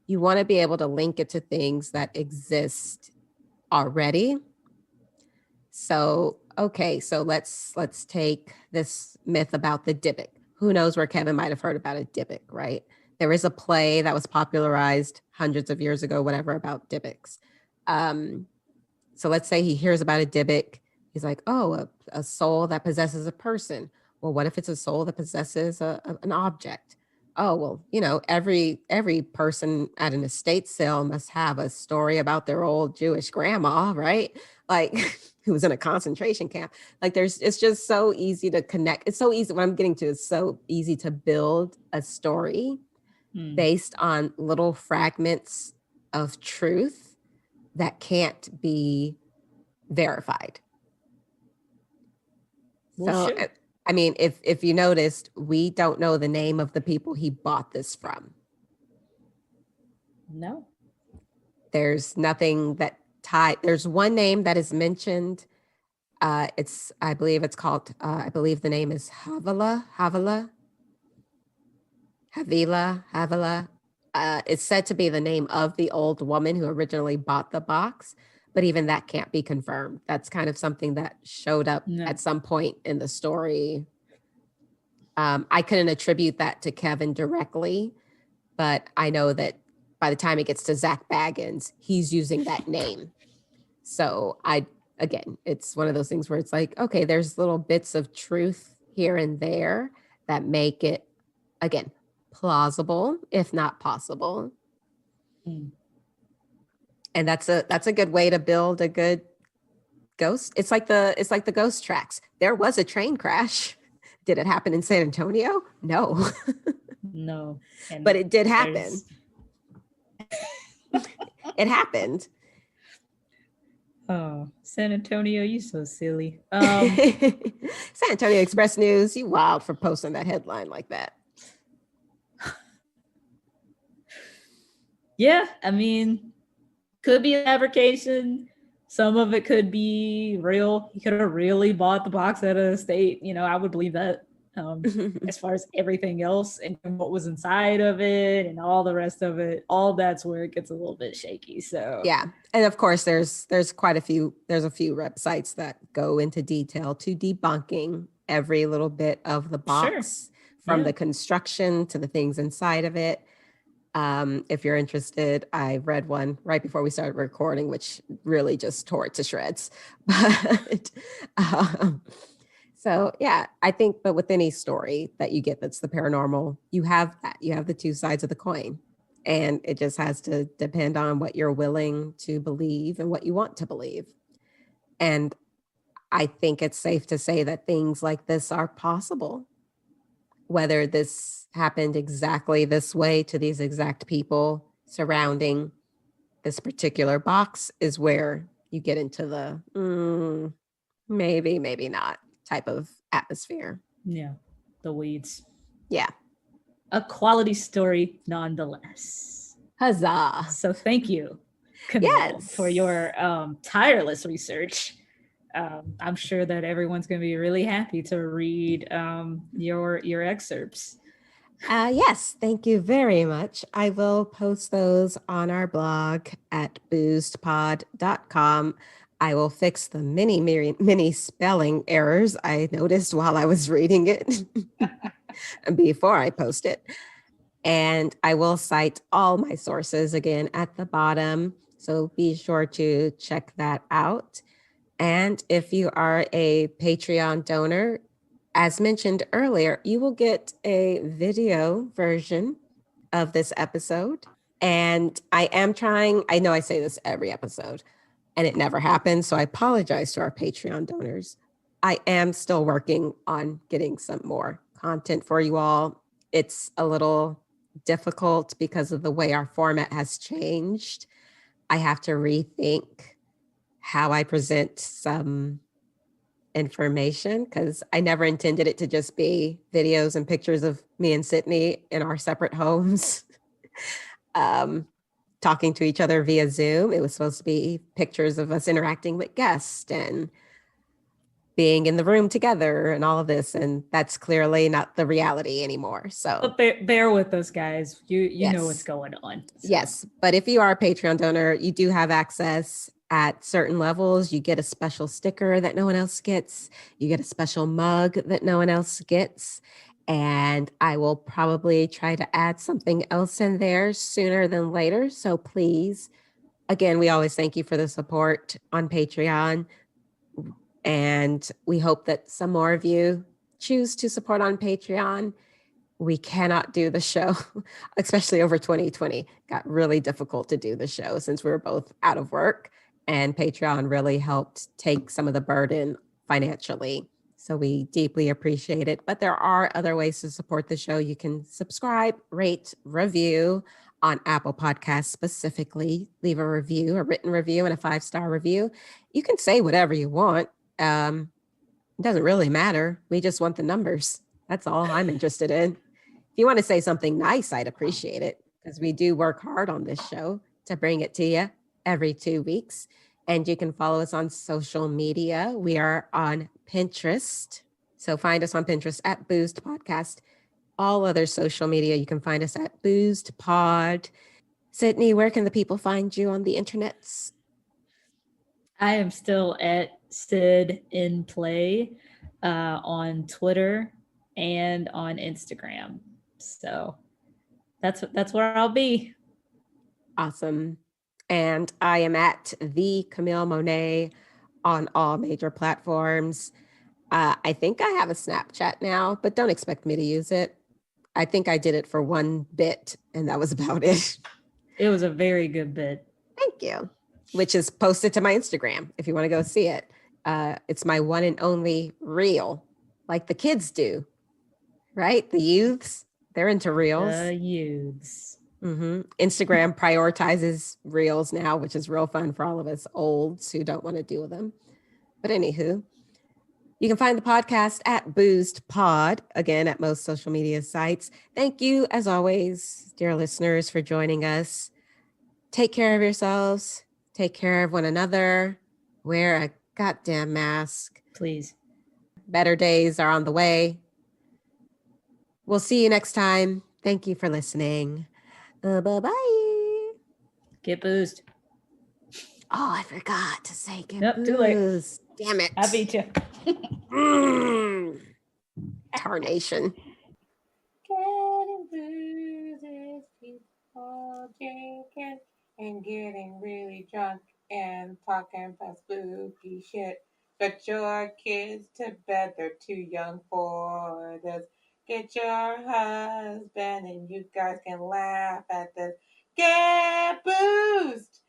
you want to be able to link it to things that exist already. So, okay, so let's take this myth about the Dybbuk. Who knows where Kevin might have heard about a Dybbuk, right? There is a play that was popularized hundreds of years ago, whatever, about Dybbuks. So let's say he hears about a Dybbuk. He's like, oh, a soul that possesses a person. Well, what if it's a soul that possesses an object? Oh, well, every person at an estate sale must have a story about their old Jewish grandma, right? Like who was in a concentration camp. Like it's just so easy to connect. It's so easy. What I'm getting to is so easy to build a story based on little fragments of truth that can't be verified. Well, so, sure. I mean, if you noticed, we don't know the name of the people he bought this from. No. There's nothing that tied. There's one name that is mentioned. I believe the name is Havila. It's said to be the name of the old woman who originally bought the box, but even that can't be confirmed. That's kind of something that showed up at some point in the story. I couldn't attribute that to Kevin directly, but I know that by the time it gets to Zach Baggins, he's using that name. So it's one of those things where it's like, okay, there's little bits of truth here and there that make it, again, plausible, if not possible. And that's a good way to build a good ghost. It's like the ghost tracks. There was a train crash. Did it happen in San Antonio? No. No. But it did happen. It happened. Oh, San Antonio, you so silly. San Antonio Express News, you wild for posting that headline like that. Yeah, I mean, could be a fabrication. Some of it could be real. He could have really bought the box at a estate. I would believe that. As far as everything else and what was inside of it and all the rest of it, all that's where it gets a little bit shaky. So yeah. And of course, there's a few websites that go into detail to debunking every little bit of the box, from the construction to the things inside of it. If you're interested, I read one right before we started recording, which really just tore it to shreds. But so yeah, I think, but with any story that you get that's the paranormal, you have the two sides of the coin, and it just has to depend on what you're willing to believe and what you want to believe. And I think it's safe to say that things like this are possible. Whether this happened exactly this way to these exact people surrounding this particular box is where you get into the maybe, maybe not type of atmosphere. Yeah, the weeds. Yeah. A quality story nonetheless. Huzzah. So thank you, Camille, for your tireless research. I'm sure that everyone's going to be really happy to read your excerpts. Yes, thank you very much. I will post those on our blog at boostpod.com. I will fix the many spelling errors I noticed while I was reading it before I post it. And I will cite all my sources again at the bottom. So be sure to check that out. And if you are a Patreon donor, as mentioned earlier, you will get a video version of this episode. And I know I say this every episode and it never happens, so I apologize to our Patreon donors. I am still working on getting some more content for you all. It's a little difficult because of the way our format has changed. I have to rethink how I present some information, because I never intended it to just be videos and pictures of me and Sydney in our separate homes talking to each other via Zoom. It was supposed to be pictures of us interacting with guests and being in the room together and all of this, and that's clearly not the reality anymore. So but bear with us, guys. You yes. know what's going on. So. Yes, but if you are a Patreon donor, you do have access at certain levels. You get a special sticker that no one else gets. You get a special mug that no one else gets. And I will probably try to add something else in there sooner than later. So please, again, we always thank you for the support on Patreon. And we hope that some more of you choose to support on Patreon. We cannot do the show, especially over 2020. Got really difficult to do the show since we were both out of work. And Patreon really helped take some of the burden financially. So we deeply appreciate it. But there are other ways to support the show. You can subscribe, rate, review on Apple Podcasts specifically. Leave a review, a written review, and a 5-star review. You can say whatever you want. It doesn't really matter. We just want the numbers. That's all I'm interested in. If you want to say something nice, I'd appreciate it, because we do work hard on this show to bring it to you every 2 weeks. And you can follow us on social media. We are on Pinterest. So find us on Pinterest at Boozed Podcast. All other social media, you can find us at Boozed Pod. Sydney, where can the people find you on the internets? I am still at Sid in Play on Twitter and on Instagram. So that's where I'll be. Awesome. And I am at the Camille Monet on all major platforms. I think I have a Snapchat now, but don't expect me to use it. I think I did it for one bit and that was about it. It was a very good bit. Thank you. Which is posted to my Instagram if you want to go see it. It's my one and only reel, like the kids do, right? The youths, they're into reels. The youths. Mm-hmm. Instagram prioritizes reels now, which is real fun for all of us olds who don't want to deal with them. But anywho, you can find the podcast at Boozed Pod, again, at most social media sites. Thank you, as always, dear listeners, for joining us. Take care of yourselves. Take care of one another. Wear a goddamn mask. Please. Better days are on the way. We'll see you next time. Thank you for listening. Bye-bye. Get boozed. Oh, I forgot to say get Yep, too late. boozed. Damn it. I beat you. Tarnation. Getting booze is people drinking and getting really drunk and talking about spooky shit. Put your kids to bed, they're too young for this. Get your husband and you guys can laugh at this. Get boozed!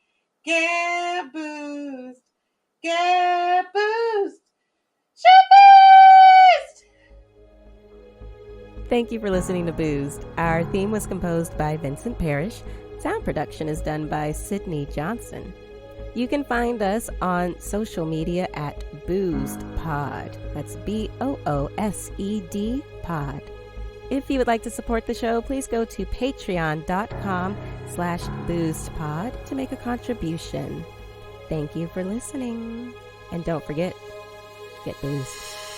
Get boozed! Get boozed! Shit Thank you for listening to Boozed. Our theme was composed by Vincent Parrish. Sound production is done by Sydney Johnson. You can find us on social media at Boozed Pod. That's BOOSED Pod. If you would like to support the show, please go to patreon.com/boozedpod to make a contribution. Thank you for listening. And don't forget, get boozed.